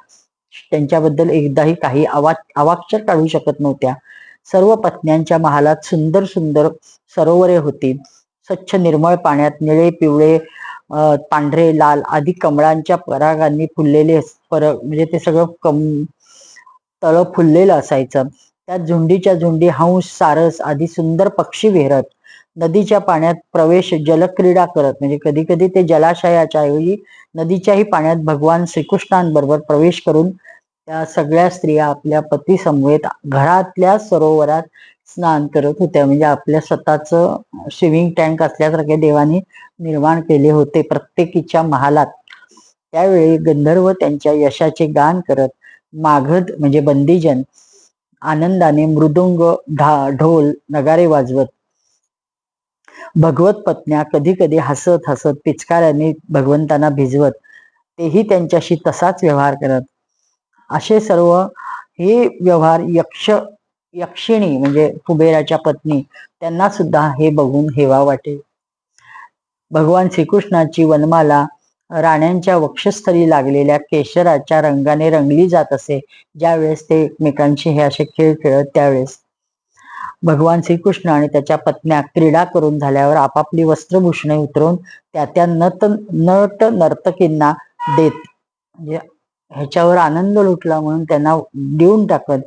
त्यांच्याबद्दल एकदाही काही अवाक्चर काढू शकत नव्हत्या. सर्व पत्न्यांच्या महालात सुंदर सुंदर सरोवरे होती. स्वच्छ निर्मळ पाण्यात निळे, पिवळे, पांढरे, लाल आदी कमळांच्या परागांनी फुललेले म्हणजे ते सगळं तळ फुललेलं असायचं. त्यात झुंडीच्या झुंडी हंस, सारस आदी सुंदर पक्षी विहरत. नदीच्या पाण्यात प्रवेश जलक्रीडा करत, म्हणजे कधी कधी ते जलाशयाच्या ऐवजी नदीच्याही पाण्यात भगवान श्रीकृष्णांबरोबर प्रवेश करून त्या सगळ्या स्त्रिया आपल्या पती समवेत घरातल्या सरोवरात स्नान करत होत्या. म्हणजे आपल्या स्वतःचं स्विमिंग टँक असल्यासारखे देवाने निर्माण केले होते प्रत्येकीच्या महालात. त्यावेळी गंधर्व त्यांच्या यशाचे गान करत, मागध म्हणजे बंदीजन आनंदाने मृदुंग, ढोल, नगारे वाजवत, भगवत पत्न्या कधी कधी हसत हसत पिचकाऱ्यांनी भगवंतांना भिजवत, तेही त्यांच्याशी तसाच व्यवहार करत. असे सर्व हे व्यवहार यक्षिणी म्हणजे कुबेराच्या पत्नी त्यांना सुद्धा हे बघून हेवा वाटे. भगवान श्रीकृष्णाची वनमाला राण्यांच्या वक्षस्थळी लागलेल्या केशराच्या रंगाने रंगली जात असे. ज्यावेळेस ते एकमेकांशी हे असे खेळ खेळत त्यावेळेस भगवान श्रीकृष्ण आणि त्याच्या पत्न्या क्रीडा करून झाल्यावर आपापली वस्त्रभूषणे उतरवून त्या नट नर्तकींना देत, म्हणजे ह्याच्यावर आनंद लुटला म्हणून त्यांना देऊन टाकत,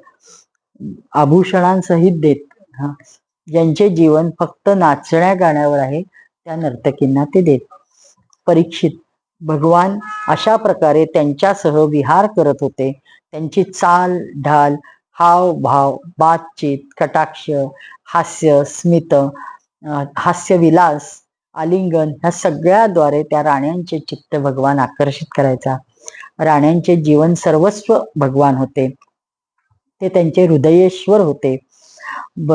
आभूषणांसहित देत. ज्यांचे जीवन फक्त नाचण्या गाण्यावर आहे त्या नर्तकींना ते देत. परीक्षित, भगवान अशा प्रकारे त्यांच्यासह विहार करत होते. त्यांची चाल ढाल, हावभाव, बातचीत, कटाक्ष, हास्य, स्मित, हास्यविलास, आलिंगन ह्या सगळ्याद्वारे त्या राण्यांचे चित्त भगवान आकर्षित करायचा. राण्यांचे जीवन सर्वस्व भगवान होते. ते त्यांचे हृदयेश्वर होते.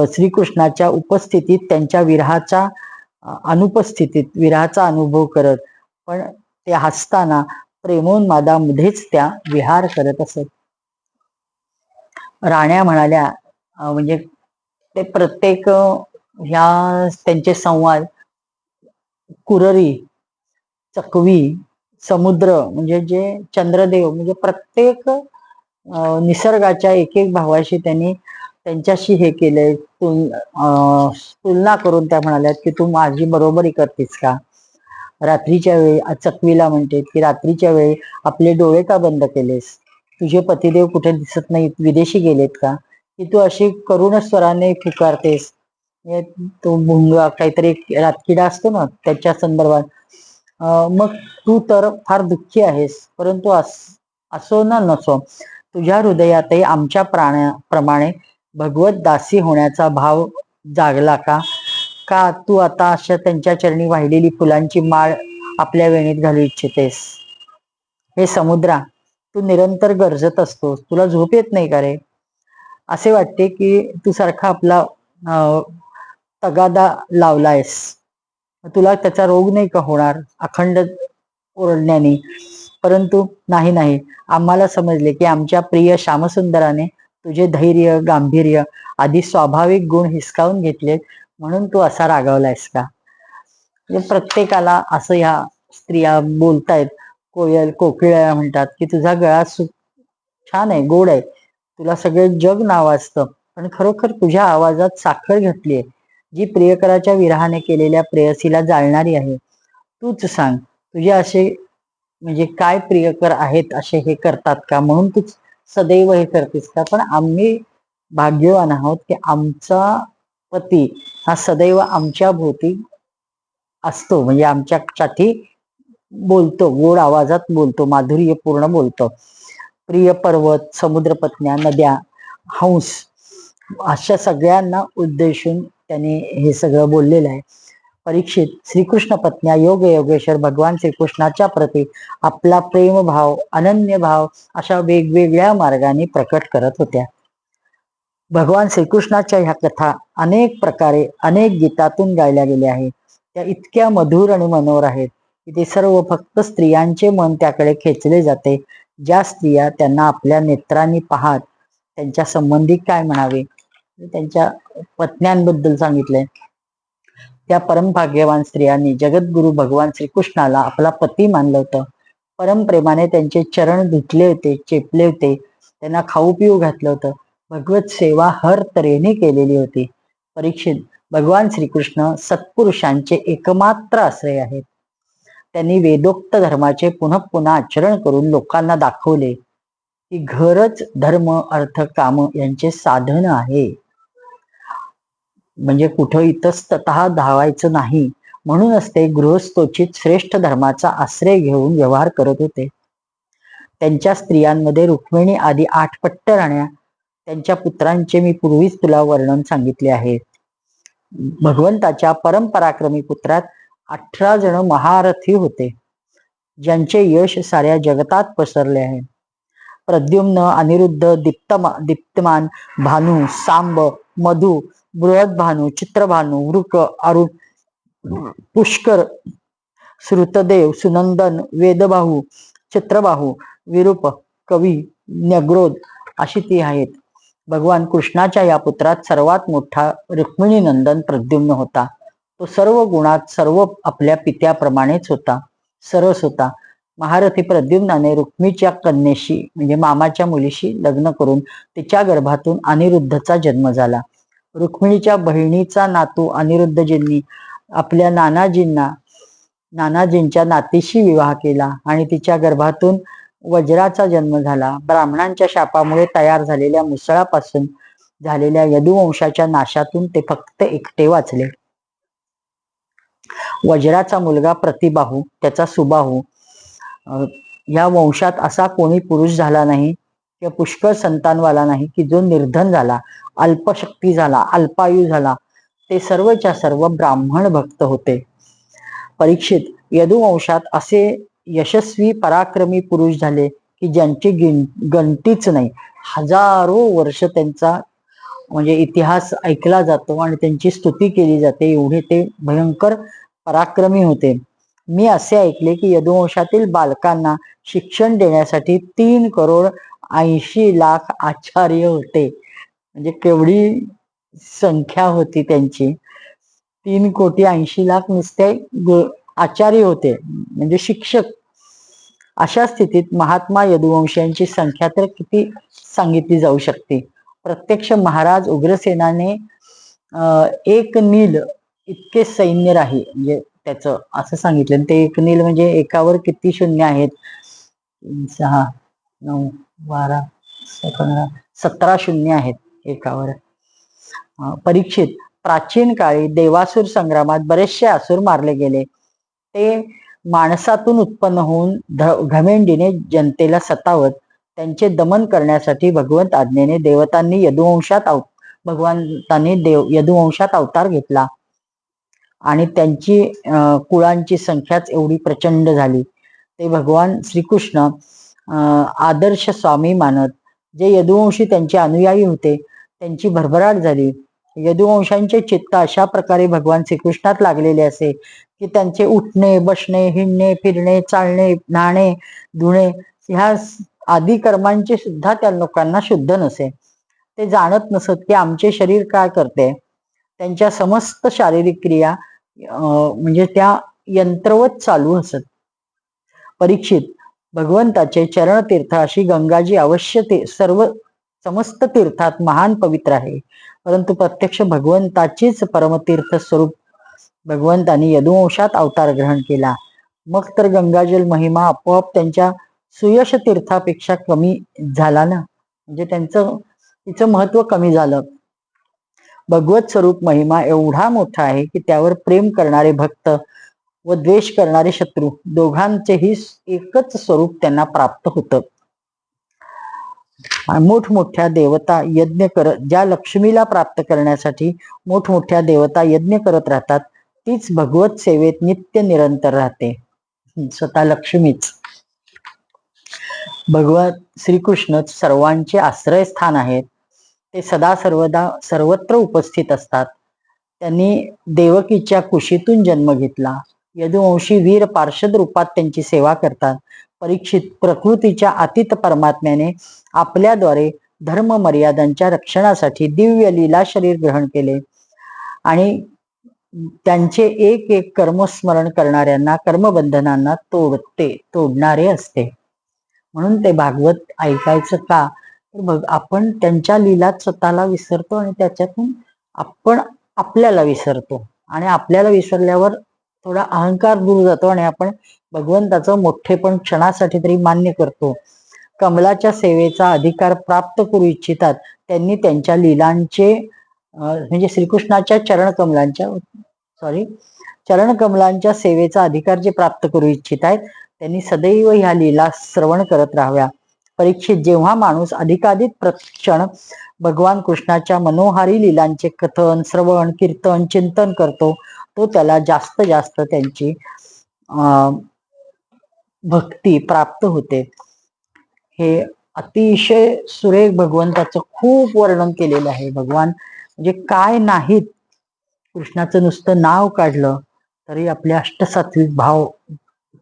श्रीकृष्णाच्या उपस्थितीत त्यांच्या विरहाचा अनुभव करत, पण ते हसताना प्रेमोन्मादामध्येच त्या विहार करत असत. राण्या म्हणाल्या म्हणजे ते प्रत्येक ह्या त्यांचे संवाद कुररी, चकवी, समुद्र म्हणजे जे चंद्रदेव म्हणजे प्रत्येक निसर्गाच्या एक एक भावाशी त्यांनी त्यांच्याशी हे केलंय. तुलना करून त्या म्हणाल्यात की तू माझी बरोबरी करतेस का. रात्रीच्या वेळी चकवीला म्हणते की रात्रीच्या वेळी आपले डोळे का बंद केलेस, तुझे पतिदेव कुठे दिसत नाहीत, विदेशी गेलेत का. की तू अशी करुण स्वराने फिकारतेस. तो भुंगा काहीतरी रातकिडा असतो ना त्याच्या संदर्भात. मग तू तर फार दुःखी आहेस, परंतु असो ना नसो, तुझ्या हृदयातही आमच्या प्राण्याप्रमाणे भगवत दासी होण्याचा भाव जागला का? का तू आता अशा त्यांच्या चरणी वाहिलेली फुलांची माळ आपल्या वेणीत घालू इच्छितेस? हे समुद्रा, तू निरंतर गरजत असतोस, तुला झोप येत नाही का रे? असे वाटते की तू सारखा आपला तगादा लावलायस. तुला त्याचा रोग नाही का होणार अखंड ओरडण्याने? परंतु नाही नाही, आम्हाला समजले की आमच्या प्रिय श्यामसुंदराने तुझे धैर्य, गांभीर्य आदी स्वाभाविक गुण हिसकावून घेतलेत, म्हणून तू असा रागावलायस का? म्हणजे प्रत्येकाला असं ह्या स्त्रिया बोलतायत. कोकिळा म्हणतात की तुझा गळा छान आहे, गोड आहे, तुला सगळे जग नावाजतं, पण खरोखर तुझ्या आवाजात साखर घातलीये, जी प्रियकराच्या विरहाने केलेल्या प्रेयसीला जाळणारी आहे. तूच सांग, तुझे असे म्हणजे काय प्रियकर आहेत असे हे करतात का, म्हणून तू सदैव हे करतेस का? पण आम्ही भाग्यवान आहोत की आमचा पती हा सदैव आमच्या भोवती असतो, म्हणजे आमच्यासाठी बोलतो, गोड आवाजात बोलतो, माधुर्यपूर्ण बोलतो. प्रिय पर्वत, समुद्रपत्न्या, नद्या, हंस अशा सगळ्यांना उद्देशून त्याने हे सगळं बोललेलं आहे. परीक्षित, श्रीकृष्ण पत्न्या योग योगेश्वर भगवान श्रीकृष्णाच्या प्रती आपला प्रेमभाव, अनन्य भाव अशा वेगवेगळ्या मार्गाने प्रकट करत होत्या. भगवान श्रीकृष्णाच्या ह्या कथा अनेक प्रकारे अनेक गीतातून गायल्या गेल्या आहेत. त्या इतक्या मधुर आणि मनोहर आहेत की ते सर्व फक्त स्त्रियांचे मन त्याकडे खेचले जाते. ज्या स्त्रिया त्यांना आपल्या नेत्रांनी पाहत त्यांच्या संबंधी काय म्हणावे, त्यांच्या पत्न्यांबद्दल सांगितलंय. त्या परमभाग्यवान स्त्रियांनी जगद्गुरु भगवान श्रीकृष्णाला आपला पती मानलं होतं. परमप्रेमाने त्यांचे चरण धुतले होते, चेपले होते, त्यांना खाऊ पिऊ घातलं होतं. भगवत सेवा हर तऱ्हेने केलेली होती. परीक्षित, भगवान श्रीकृष्ण सत्पुरुषांचे एकमात्र आश्रय आहेत. त्यांनी वेदोक्त धर्माचे पुन्हा पुन्हा आचरण करून लोकांना दाखवले की घरच धर्म, अर्थ, काम यांचे साधन आहे. म्हणजे कुठं इतस्ततः धावायचं नाही, म्हणूनच ते गृहस्थोचित श्रेष्ठ धर्माचा आश्रय घेऊन व्यवहार करत होते. त्यांच्या स्त्रियांमध्ये रुक्मिणी आदी 8 पट्टराण्या, त्यांच्या पुत्रांचे मी पूर्वीच तुला वर्णन सांगितले आहे. भगवंताच्या परमपराक्रमी पुत्रात 18 जण महारथी होते, ज्यांचे यश साऱ्या जगतात पसरले आहे. प्रद्युम्न, अनिरुद्ध, दीप्तमान, भानु, सांब, मधु, बृहद्भानु, चित्रभानु, वृक, अरुण, पुष्कर, श्रुतदेव, सुनंदन, वेदबाहू, चित्रबाहू, विरूप, कवी, न्यग्रोध अशी ती आहेत. भगवान कृष्णाच्या या पुत्रात सर्वात मोठा रुक्मिणी नंदन प्रद्युम्न होता. तो सर्व गुणात सर्व आपल्या पित्याप्रमाणेच होता, सरस होता. महारथी प्रद्युम्नाने रुक्मीच्या कन्येशी म्हणजे मामाच्या मुलीशी लग्न करून तिच्या गर्भातून अनिरुद्धचा जन्म झाला. रुक्मिणीच्या बहिणीचा नातू अनिरुद्धजींनी आपल्या नानाजींच्या नातीशी विवाह केला आणि तिच्या गर्भातून वज्राचा जन्म झाला. ब्राह्मणांच्या शापामुळे तयार झालेल्या मुसळापासून झालेल्या यदुवंशाच्या नाशातून ते फक्त एकटे वाचले. वज्राचा मुलगा प्रतिबाहू, त्याचा सुबाहू. या वंशात असा कोणी पुरुष झाला नाही किंवा पुष्कळ संतानवाला नाही की जो निर्धन झाला, अल्पशक्ती झाला, अल्पायू झाला. ते सर्वच्या सर्व ब्राह्मण भक्त होते. परीक्षित, यदुवंशात असे यशस्वी पराक्रमी पुरुष झाले की ज्यांची गणतीच नाही. हजारो वर्ष त्यांचा म्हणजे इतिहास ऐकला जातो आणि त्यांची स्तुती केली जाते, एवढे ते भयंकर पराक्रमी होते. मी असे ऐकले की यदुवंशातील बालकांना शिक्षण देण्यासाठी 3,80,00,000 आचार्य होते. म्हणजे केवढी संख्या होती त्यांची. 3,80,00,000 नुसते आचार्य होते, म्हणजे शिक्षक. अशा स्थितीत महात्मा यदुवंशांची संख्या तर किती सांगितली जाऊ शकते. प्रत्यक्ष महाराज उग्रसेनाने 1 नील इतके सैन्य राही म्हणजे त्याचं असं सांगितलं. ते 1 नील म्हणजे एकावर किती शून्य आहेत? 6, 9, 12, 15, 17 शून्य आहेत. एकावर. परीक्षित, प्राचीन काळी देवासुर संग्रामात बरेचसे असुर मारले गेले. ते माणसातून उत्पन्न होऊन घमेंडीने जनतेला सतावत त्यांचे दमन करण्यासाठी भगवंतांनी यदुवंशात अवतार घेतला आणि त्यांची कुळांची संख्याच एवढी प्रचंड झाली. ते भगवान श्रीकृष्ण आदर्श स्वामी मानत जे यदुवंशी त्यांचे अनुयायी होते त्यांची भरभराट झाली. यदुवंशांचे चित्त अशा प्रकारे भगवान श्रीकृष्णात लागलेले असे की त्यांचे उठणे, बसणे, हिंडणे, फिरणे, चालणे, न्हाणे, धुणे ह्या आदी कर्मांचे सुद्धा त्या लोकांना शुद्ध नसे. ते जाणत नसत की आमचे शरीर काय करते. त्यांच्या समस्त शारीरिक क्रिया म्हणजे त्या यंत्रवत चालू असत. परीक्षित, भगवंताचे चरणतीर्थ अशी गंगाजी अवश्य ते समस्त तीर्थात महान पवित्र आहे, परंतु प्रत्यक्ष भगवंताचीच परमतीर्थ स्वरूप भगवंतांनी यदुवंशात अवतार ग्रहण केला. मग तर गंगाजल महिमा आपोआप त्यांच्या सुयश तीर्थापेक्षा कमी झाला ना, म्हणजे तिचं महत्व कमी झालं. भगवत स्वरूप महिमा एवढा मोठा आहे की त्यावर प्रेम करणारे भक्त व द्वेष करणारे शत्रू दोघांचेही एकच स्वरूप त्यांना प्राप्त होतं. मोठमोठ्या देवता यज्ञ करत, ज्या लक्ष्मीला प्राप्त करण्यासाठी मोठमोठ्या देवता यज्ञ करत राहतात, तीच भगवत सेवेत नित्य निरंतर राहते. स्वतः लक्ष्मीच. भगवान श्रीकृष्ण सर्वांचे आश्रयस्थान आहेत. ते सदा सर्वदा सर्वत्र उपस्थित असतात. त्यांनी देवकीच्या कुशीतून जन्म घेतला. यदुवंशी वीर पार्षद रूपात त्यांची सेवा करतात. परीक्षित, प्रकृतीच्या अतीत परमात्म्याने आपल्याद्वारे धर्म मर्यादांच्या रक्षणासाठी दिव्य लीला शरीर ग्रहण केले आणि त्यांचे एक एक कर्मस्मरण करणाऱ्यांना कर्मबंधनांना तोडणारे असते. म्हणून ते भागवत ऐकायचं का, तर आपण त्यांच्या लीलात स्वतःला विसरतो आणि त्याच्यातून आपण आपल्याला विसरतो आणि आपल्याला विसरल्यावर थोडा अहंकार दूर जातो आणि आपण भगवंताचं मोठेपण क्षणासाठी तरी मान्य करतो. कमलाच्या सेवेचा अधिकार प्राप्त करू इच्छितात त्यांनी त्यांच्या लीलांचे म्हणजे श्रीकृष्णाच्या चरणकमलांच्या सेवेचा अधिकार जे प्राप्त करू इच्छित आहेत त्यांनी सदैव ह्या लीला श्रवण करत राहाव्या. परीक्षित, जेव्हा माणूस अधिकाधिक प्रक्षण भगवान कृष्णाच्या मनोहारी लीलांचे कथन, श्रवण, कीर्तन, चिंतन करतो, तो त्याला जास्त जास्त त्यांची भक्ती प्राप्त होते. हे अतिशय सुरेख भगवंताचं खूप वर्णन केलेलं आहे. भगवान म्हणजे काय नाहीत, कृष्णाचं नुसतं नाव काढलं तरी आपले अष्टसात्विक भाव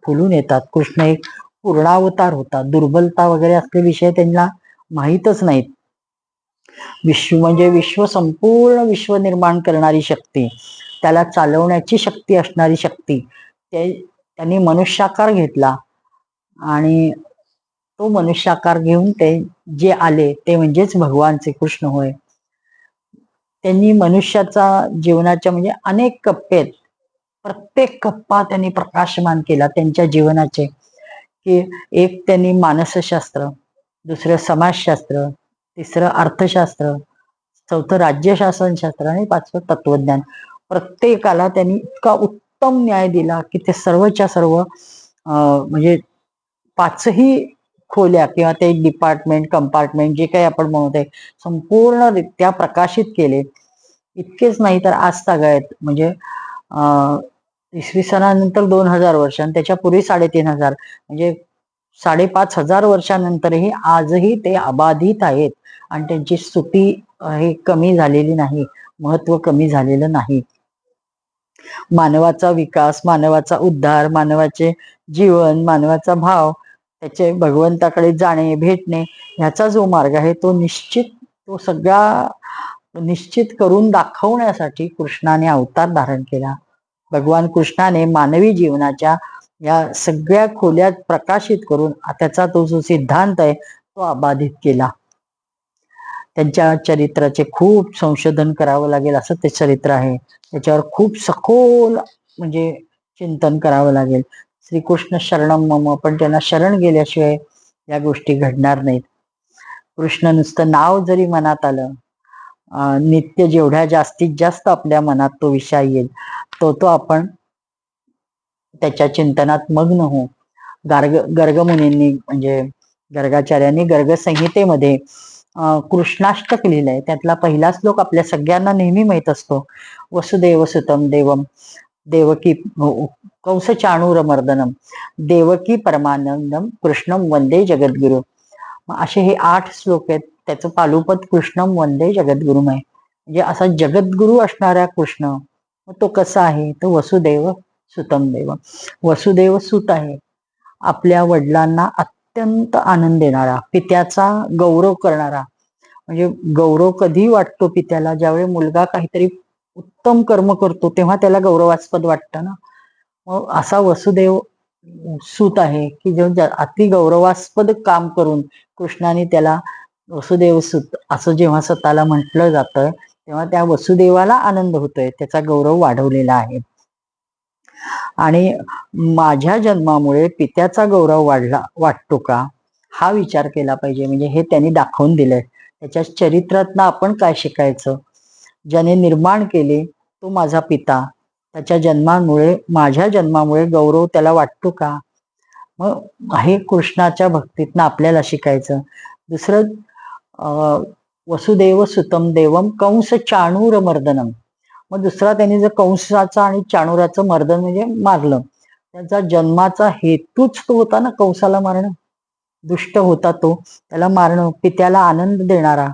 फुलून येतात. कृष्ण एक पूर्णावतार होता. दुर्बलता वगैरे असले विषय त्यांना माहीतच नाहीत. संपूर्ण विश्व निर्माण करणारी शक्ती, त्याला चालवण्याची शक्ती असणारी शक्ती, त्यांनी मनुष्याकार घेतला आणि तो मनुष्याकार घेऊन ते जे आले ते म्हणजेच भगवान श्रीकृष्ण होय. त्यांनी मनुष्याचा जीवनाच्या म्हणजे अनेक कप्पे आहेत, प्रत्येक कप्पा त्यांनी प्रकाशमान केला त्यांच्या जीवनाचे. की एक त्यांनी मानसशास्त्र, दुसरं समाजशास्त्र, तिसरं अर्थशास्त्र, चौथं राज्यशासनशास्त्र आणि पाचवं तत्वज्ञान. प्रत्येकाला त्यांनी इतका उत्तम न्याय दिला की ते सर्वच्या सर्व म्हणजे पाचही खोल्या किंवा ते डिपार्टमेंट, कंपार्टमेंट जे काही आपण म्हणतोय संपूर्णरित्या प्रकाशित केले. इतकेच नाही तर आज तागायत म्हणजे इसवी सनानंतर 2000 वर्ष आणि त्याच्यापूर्वी 3500 म्हणजे 5500 वर्षानंतरही आजही ते अबाधित आहेत आणि त्यांची स्तुती हे कमी झालेली नाही, महत्व कमी झालेलं नाही. मानवाचा विकास, मानवाचा उद्धार, मानवाचे जीवन, मानवाचा भाव, त्याचे भगवंताकडे जाणे, भेटणे ह्याचा जो मार्ग आहे तो सगळा निश्चित करून दाखवण्यासाठी कृष्णाने अवतार धारण केला. भगवान कृष्णाने मानवी जीवनाच्या या सगळ्या खोल्यात प्रकाशित करून त्याचा तो जो सिद्धांत आहे तो अबाधित केला. त्यांच्या चरित्राचे खूप संशोधन करावं लागेल असं ते चरित्र आहे. त्याच्यावर खूप सखोल म्हणजे चिंतन करावं लागेल. श्रीकृष्ण शरणम मम, पण त्यांना शरण गेल्याशिवाय या गोष्टी घडणार नाहीत. कृष्ण नुसतं नाव जरी मनात आलं नित्य जेवढ्या जास्तीत जास्त आपल्या मनात तो विषय येईल तो तो आपण त्याच्या चिंतनात मग्न होऊ. गर्गमुनींनी म्हणजे गर्गाचार्यांनी गर्ग संहितेमध्ये कृष्णाष्टक लिहिलंय. त्यातला पहिला श्लोक आपल्या सगळ्यांना नेहमी माहित असतो. वसुदेव सुतम देवम देवकी कंस चाणूर मर्दनम देवकी परमानंदम कृष्णम वंदे जगद्गुरु. असे हे 8 श्लोक आहेत. त्याचं पालुपद कृष्णम वंदे जगद्गुरुम आहे. म्हणजे असा जगद्गुरु असणारा कृष्ण तो कसा आहे, तो वसुदेव सुतम देव. वसुदेव सुत आहे, आपल्या वडिलांना अत्यंत आनंद देणारा, पित्याचा गौरव करणारा. म्हणजे गौरव कधी वाटतो पित्याला, ज्यावेळी मुलगा काहीतरी उत्तम कर्म करतो तेव्हा त्याला गौरवास्पद वाटतं ना. मग असा वसुदेव सूत आहे की जो अति गौरवास्पद काम करून कृष्णाने त्याला वसुदेव सूत असं जेव्हा स्वतःला म्हटलं जातं तेव्हा त्या वसुदेवाला आनंद होतोय, त्याचा गौरव वाढवलेला आहे. आणि माझ्या जन्मामुळे पित्याचा गौरव वाटतो का, हा विचार केला पाहिजे. म्हणजे हे त्यांनी दाखवून दिलंय. त्याच्या चरित्रातनं आपण काय शिकायचं. ज्याने निर्माण केले तो माझा पिता, त्याच्या जन्मामुळे माझ्या जन्मामुळे गौरव त्याला वाटतो का. मग हे कृष्णाच्या भक्तीतनं आपल्याला शिकायचं. दुसरं वसुदेव सुतम देवम कंस चाणूर मर्दनम. मग दुसरा त्यांनी जर कंसाचा आणि चाणूराचं मर्दन म्हणजे मारलं, त्यांचा जन्माचा हेतूच तो होता ना, कंसाला मारणं. दुष्ट होता तो, त्याला मारणं, पित्याला आनंद देणारा.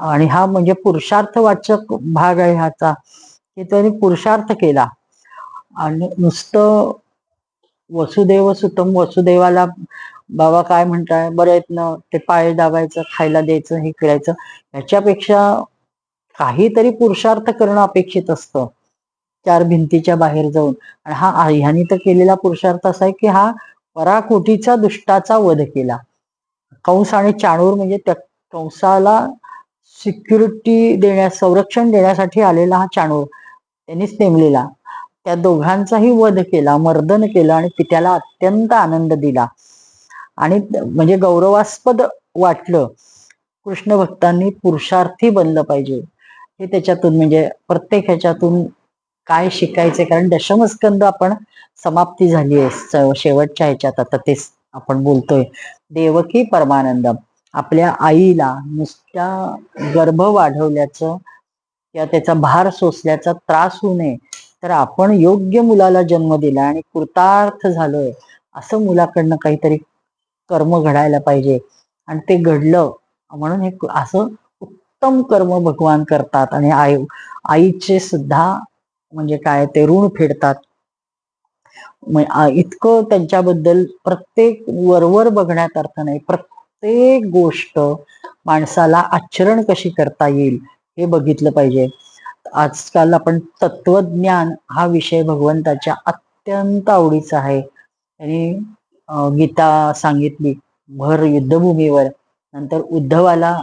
आणि हा म्हणजे पुरुषार्थवाचक भाग आहे ह्याचा, की त्यांनी पुरुषार्थ केला. आणि नुसतं वसुदेव सुतम, वसुदेवाला बाबा काय म्हणताय बरं आहेत ना, ते पाय दाबायचं, खायला द्यायचं, हे करायचं, ह्याच्यापेक्षा काहीतरी पुरुषार्थ करणं अपेक्षित असतं 4 भिंतीच्या बाहेर जाऊन. आणि ह्यानी तर केलेला पुरुषार्थ असा आहे की हा पराकोटीचा दुष्टाचा वध केला. कंस आणि चाणूर म्हणजे त्या कंसाला सिक्युरिटी देण्यास, संरक्षण देण्यासाठी आलेला हा चाणूर त्यांनीच नेमलेला. त्या दोघांचाही वध केला, मर्दन केलं आणि पित्याला अत्यंत आनंद दिला. आणि म्हणजे गौरवास्पद वाटलं. कृष्ण भक्तांनी पुरुषार्थी बनलं पाहिजे. हे त्याच्यातून म्हणजे प्रत्येक ह्याच्यातून काय शिकायचे. कारण दशमस्कंद आपण समाप्ती झाली आहे शेवटच्या ह्याच्यात, आता तेच आपण बोलतोय. देवकी परमानंदम, आपल्या आईला नुसत्या गर्भ वाढवल्याचं किंवा त्याचा भार सोसल्याचा त्रास होऊ नये, तर आपण योग्य मुलाला जन्म दिला आणि कृतार्थ झालोय असं मुलाकडनं काहीतरी कर्म घडायला पाहिजे. आणि ते घडलं म्हणून हे असं उत्तम कर्म भगवान करतात. आणि आईचे सुद्धा म्हणजे काय ते ऋण फेडतात. इतकं त्यांच्याबद्दल प्रत्येक वरवर बघण्यात अर्थ नाही. प्रत्येक गोष्ट माणसाला आचरण कशी करता येईल हे बघितलं पाहिजे. आजकाल आपण तत्वज्ञान हा विषय भगवंताच्या अत्यंत आवडीचा आहे. त्यांनी गीता सांगितली भर युद्धभूमीवर, नंतर उद्धवाला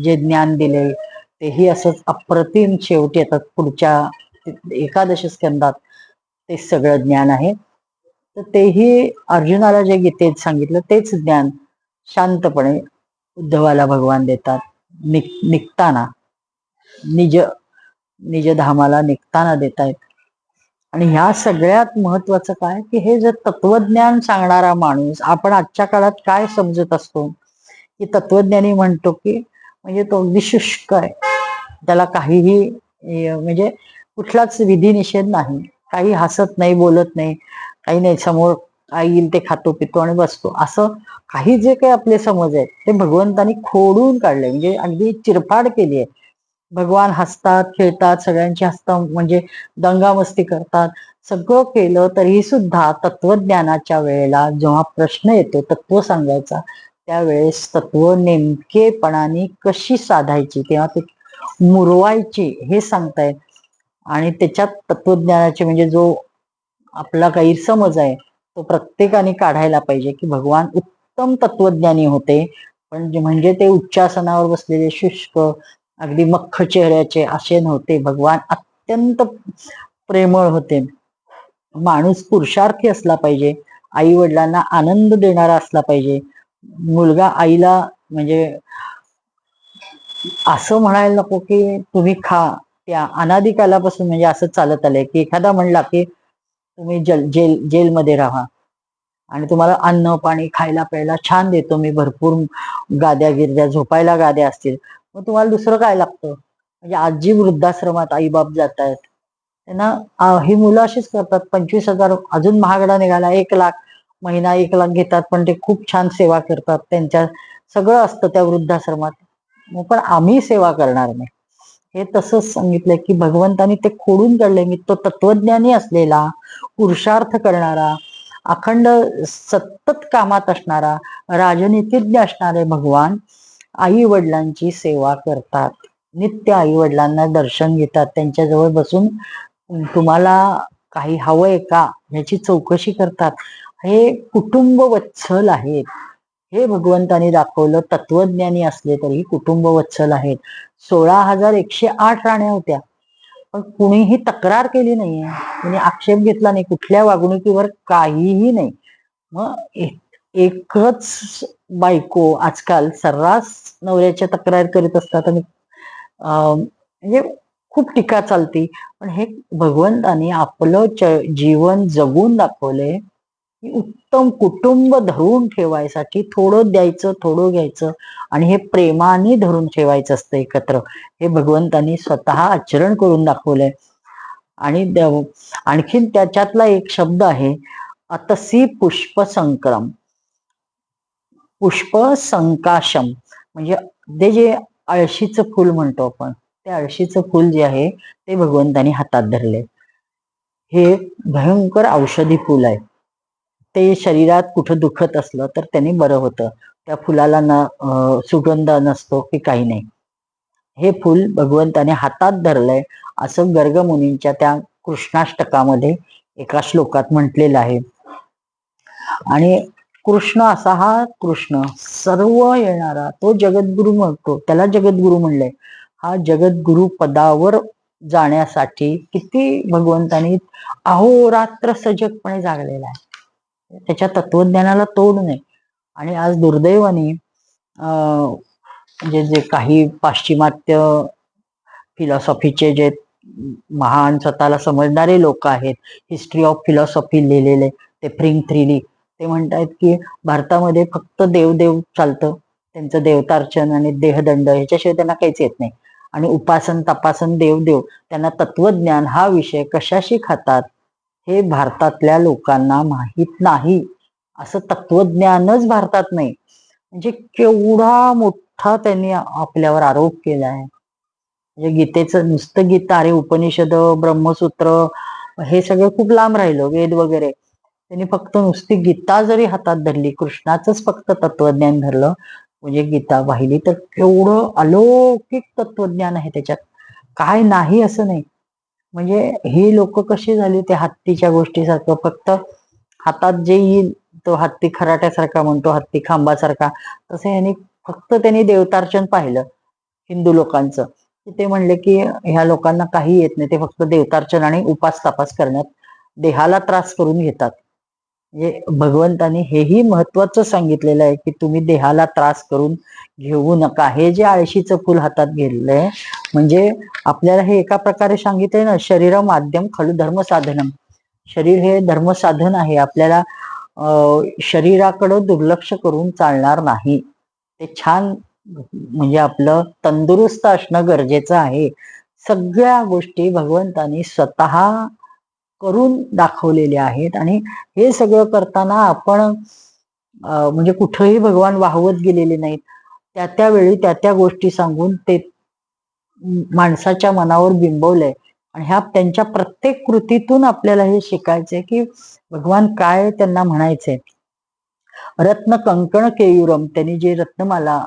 जे ज्ञान दिले तेही असंच अप्रतिम. शेवटी आता पुढच्या 11 स्कंदात ते सगळं ज्ञान आहे. तर तेही अर्जुनाला जे गीतेत सांगितलं तेच ज्ञान शांतपणे उद्धवाला भगवान देतात. निघताना निज धामाला निघताना देतायत. आणि ह्या सगळ्यात महत्वाचं काय की हे जर तत्वज्ञान सांगणारा माणूस, आपण आजच्या काळात काय समजत असतो की तत्वज्ञानी म्हणतो की म्हणजे तो अगदी शुष्क आहे, त्याला काहीही म्हणजे कुठलाच विधी निषेध नाही, काही हसत नाही, बोलत नाही, काही नाही, समोर काय येईल ते खातो पितो आणि बसतो, असं काही जे काही आपले समज आहेत ते भगवंतानी खोडून काढले. म्हणजे अगदी चिरफाड केली आहे. भगवान हसतात, खेळतात, सगळ्यांची हसतात, म्हणजे दंगामस्ती करतात, सगळं केलं तरीही सुद्धा तत्वज्ञानाच्या वेळेला जेव्हा प्रश्न येतो तत्व सांगायचा, त्यावेळेस तत्व नेमकेपणाने कशी साधायची, तेव्हा ते मुरवायची हे सांगतायत. आणि त्याच्यात तत्वज्ञानाचे म्हणजे जो आपला गैरसमज आहे तो प्रत्येकाने काढायला पाहिजे की भगवान उत्तम तत्वज्ञानी होते, पण म्हणजे ते उच्चासनावर बसलेले शुष्क अगदी मख्ख चेहऱ्याचे असे नव्हते. भगवान अत्यंत प्रेमळ होते. माणूस पुरुषार्थी असला पाहिजे, आई वडिलांना आनंद देणारा असला पाहिजे. मुलगा आईला म्हणजे असं म्हणायला नको की तुम्ही खा. त्या अनादी कालापासून म्हणजे असं चालत आलंय की एखादा म्हणला की तुम्ही जेलमध्ये राहा आणि तुम्हाला अन्न पाणी खायला प्यायला छान देतो मी, भरपूर गाद्या गिरद्या झोपायला गाद्या असतील, मग तुम्हाला दुसरं काय लागतं? म्हणजे आजी वृद्धाश्रमात आईबाप जात आहेत त्यांना ही मुलं अशीच करतात. 25,000 अजून महागडा निघाला, 1,00,000 महिना 1,00,000 घेतात, पण ते खूप छान सेवा करतात. त्यांच्या सगळं असतं त्या वृद्धाश्रमात. मग पण आम्ही सेवा करणार नाही, हे तसंच सांगितलंय की भगवंतानी ते खोडून काढलंय. मी तो तत्वज्ञानी असलेला, पुरुषार्थ करणारा, अखंड सतत कामात असणारा, राजनीतिज्ञ असणारे भगवान आई वडिलांची सेवा करतात. नित्य आई वडिलांना दर्शन घेतात, त्यांच्याजवळ बसून तुम्हाला काही हवंय का याची चौकशी करतात. हे कुटुंब वत्सल आहेत. हे भगवंतानी दाखवलं. तत्वज्ञानी असले तरी कुटुंब वत्सल आहेत. 16,108 राण्या होत्या, पण कुणीही तक्रार केली नाहीये, कुणी आक्षेप घेतला नाही, कुठल्या वागणुकीवर काहीही नाही. मग एकच बायको आजकाल सर्रास नवऱ्याच्या तक्रार करीत असतात आणि म्हणजे खूप टीका चालती. पण हे भगवंतानी आपलं जीवन जगून दाखवलंय की उत्तम कुटुंब धरून ठेवायसाठी थोडं द्यायचं, थोडं घ्यायचं आणि हे प्रेमाने धरून ठेवायचं असतं एकत्र. हे भगवंतानी स्वतः आचरण करून दाखवलंय. आणि आणखीन त्याच्यातला एक शब्द आहे, अतसी पुष्प संक्रम, पुष्प संकाशम, म्हणजे ते जे अळशीचं फुल म्हणतो आपण, ते अळशीचं फुल जे आहे ते भगवंतानी हातात धरले. हे भयंकर औषधी फुल आहे. ते शरीरात कुठं दुखत असलं तर त्याने बरं होतं. त्या फुलाला सुगंध नसतो की काही नाही. हे फुल भगवंताने हातात धरलंय असं गर्गमुनींच्या त्या कृष्णाष्टकामध्ये एका श्लोकात म्हटलेलं आहे. आणि कृष्ण असा हा कृष्ण सर्व येणारा तो जगद्गुरु म्हणतो, त्याला जगद्गुरु म्हणलंय. हा जगद्गुरु पदावर जाण्यासाठी किती भगवंतानी अहोरात्र सजगपणे जागलेला आहे. त्याच्या तत्वज्ञानाला तोड नाही. आणि आज दुर्दैवाने म्हणजे जे काही पाश्चिमात्य फिलॉसॉफीचे जे महान स्वतःला समजणारे लोक आहेत, हिस्ट्री ऑफ फिलॉसॉफी लिहिलेले ते फ्रिंग थ्रीली, ते म्हणतात की भारतामध्ये फक्त देवदेव चालतं. त्यांचं देवतार्चन आणि देहदंड ह्याच्याशिवाय त्यांना काहीच येत नाही. आणि उपासन तपासन देवदेव, त्यांना तत्वज्ञान हा विषय कशाशी खातात हे भारतातल्या लोकांना माहीत नाही. असं तत्वज्ञानच भारतात नाही, म्हणजे केवढा मोठा त्यांनी आपल्यावर आरोप केला आहे. म्हणजे गीतेचं नुसतं गीता, अरे उपनिषद, ब्रह्मसूत्र हे सगळं खूप लांब राहिलं, वेद वगैरे. त्यांनी फक्त नुसती गीता जरी हातात धरली, कृष्णाचंच फक्त तत्वज्ञान धरलं, म्हणजे गीता वाहिली, तर केवढं अलौकिक तत्वज्ञान आहे त्याच्यात. काय नाही असं नाही. म्हणजे ही लोक कशी झाली, ते हत्तीच्या गोष्टीसारखं फक्त हातात जे येईल तो हत्ती खराट्यासारखा म्हणतो, हत्ती खांबासारखा, तसं यांनी फक्त त्यांनी देवतार्चन पाहिलं हिंदू लोकांचं. ते म्हणले की ह्या लोकांना काही येत नाही, ते फक्त देवतार्चन आणि उपास तापास करण्यात देहाला त्रास करून घेतात. म्हणजे भगवंतानी हेही महत्वाचं सांगितलेलं आहे की तुम्ही देहाला त्रास करून घेऊ नका. हे जे आळशीचं फुल हातात घेतलंय, म्हणजे आपल्याला हे एका प्रकारे सांगितलंय ना, शरीर माध्यम खलु धर्म साधनम. शरीर हे धर्मसाधन आहे. आपल्याला शरीराकडं दुर्लक्ष करून चालणार नाही. ते छान म्हणजे आपलं तंदुरुस्त असणं गरजेचं आहे. सगळ्या गोष्टी भगवंतानी स्वतः करून दाखवलेल्या आहेत. आणि हे सगळं करताना आपण म्हणजे कुठेही भगवान वाहवत गेलेले नाहीत. त्या वेळी त्या गोष्टी सांगून ते माणसाच्या मनावर बिंबवलंय. आणि ह्या त्यांच्या प्रत्येक कृतीतून आपल्याला हे शिकायचंय की भगवान काय त्यांना म्हणायचंय. रत्न कंकण केयुरम, त्यांनी जे रत्नमाला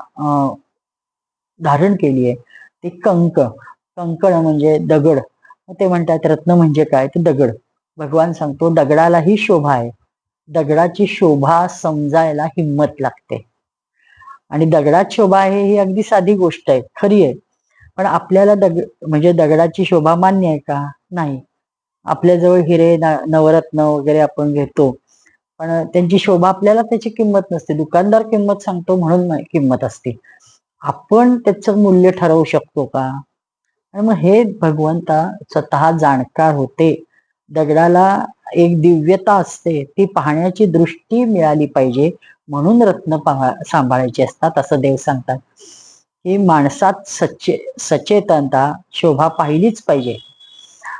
धारण केली आहे ती कंकण म्हणजे दगड. ते म्हणतात रत्न म्हणजे काय, तर दगड. भगवान सांगतो दगडालाही शोभा आहे. दगडाची शोभा समजायला हिंमत लागते. आणि दगडात शोभा आहे ही अगदी साधी गोष्ट आहे, खरी आहे. पण आपल्याला म्हणजे दगडाची शोभा मान्य आहे का? नाही. आपल्याजवळ हिरे नवरत्न वगैरे आपण घेतो, पण त्यांची शोभा आपल्याला त्याची किंमत नसते. दुकानदार किंमत सांगतो म्हणून किंमत असते. आपण त्याचं मूल्य ठरवू शकतो का? आणि मग हे भगवंता स्वतः जाणकार होते. दगडाला एक दिव्यता असते, ती पाहण्याची दृष्टी मिळाली पाहिजे म्हणून रत्न सांभाळायचे असतात असं देव सांगतात. की माणसात सचेतनता शोभा पाहिलीच पाहिजे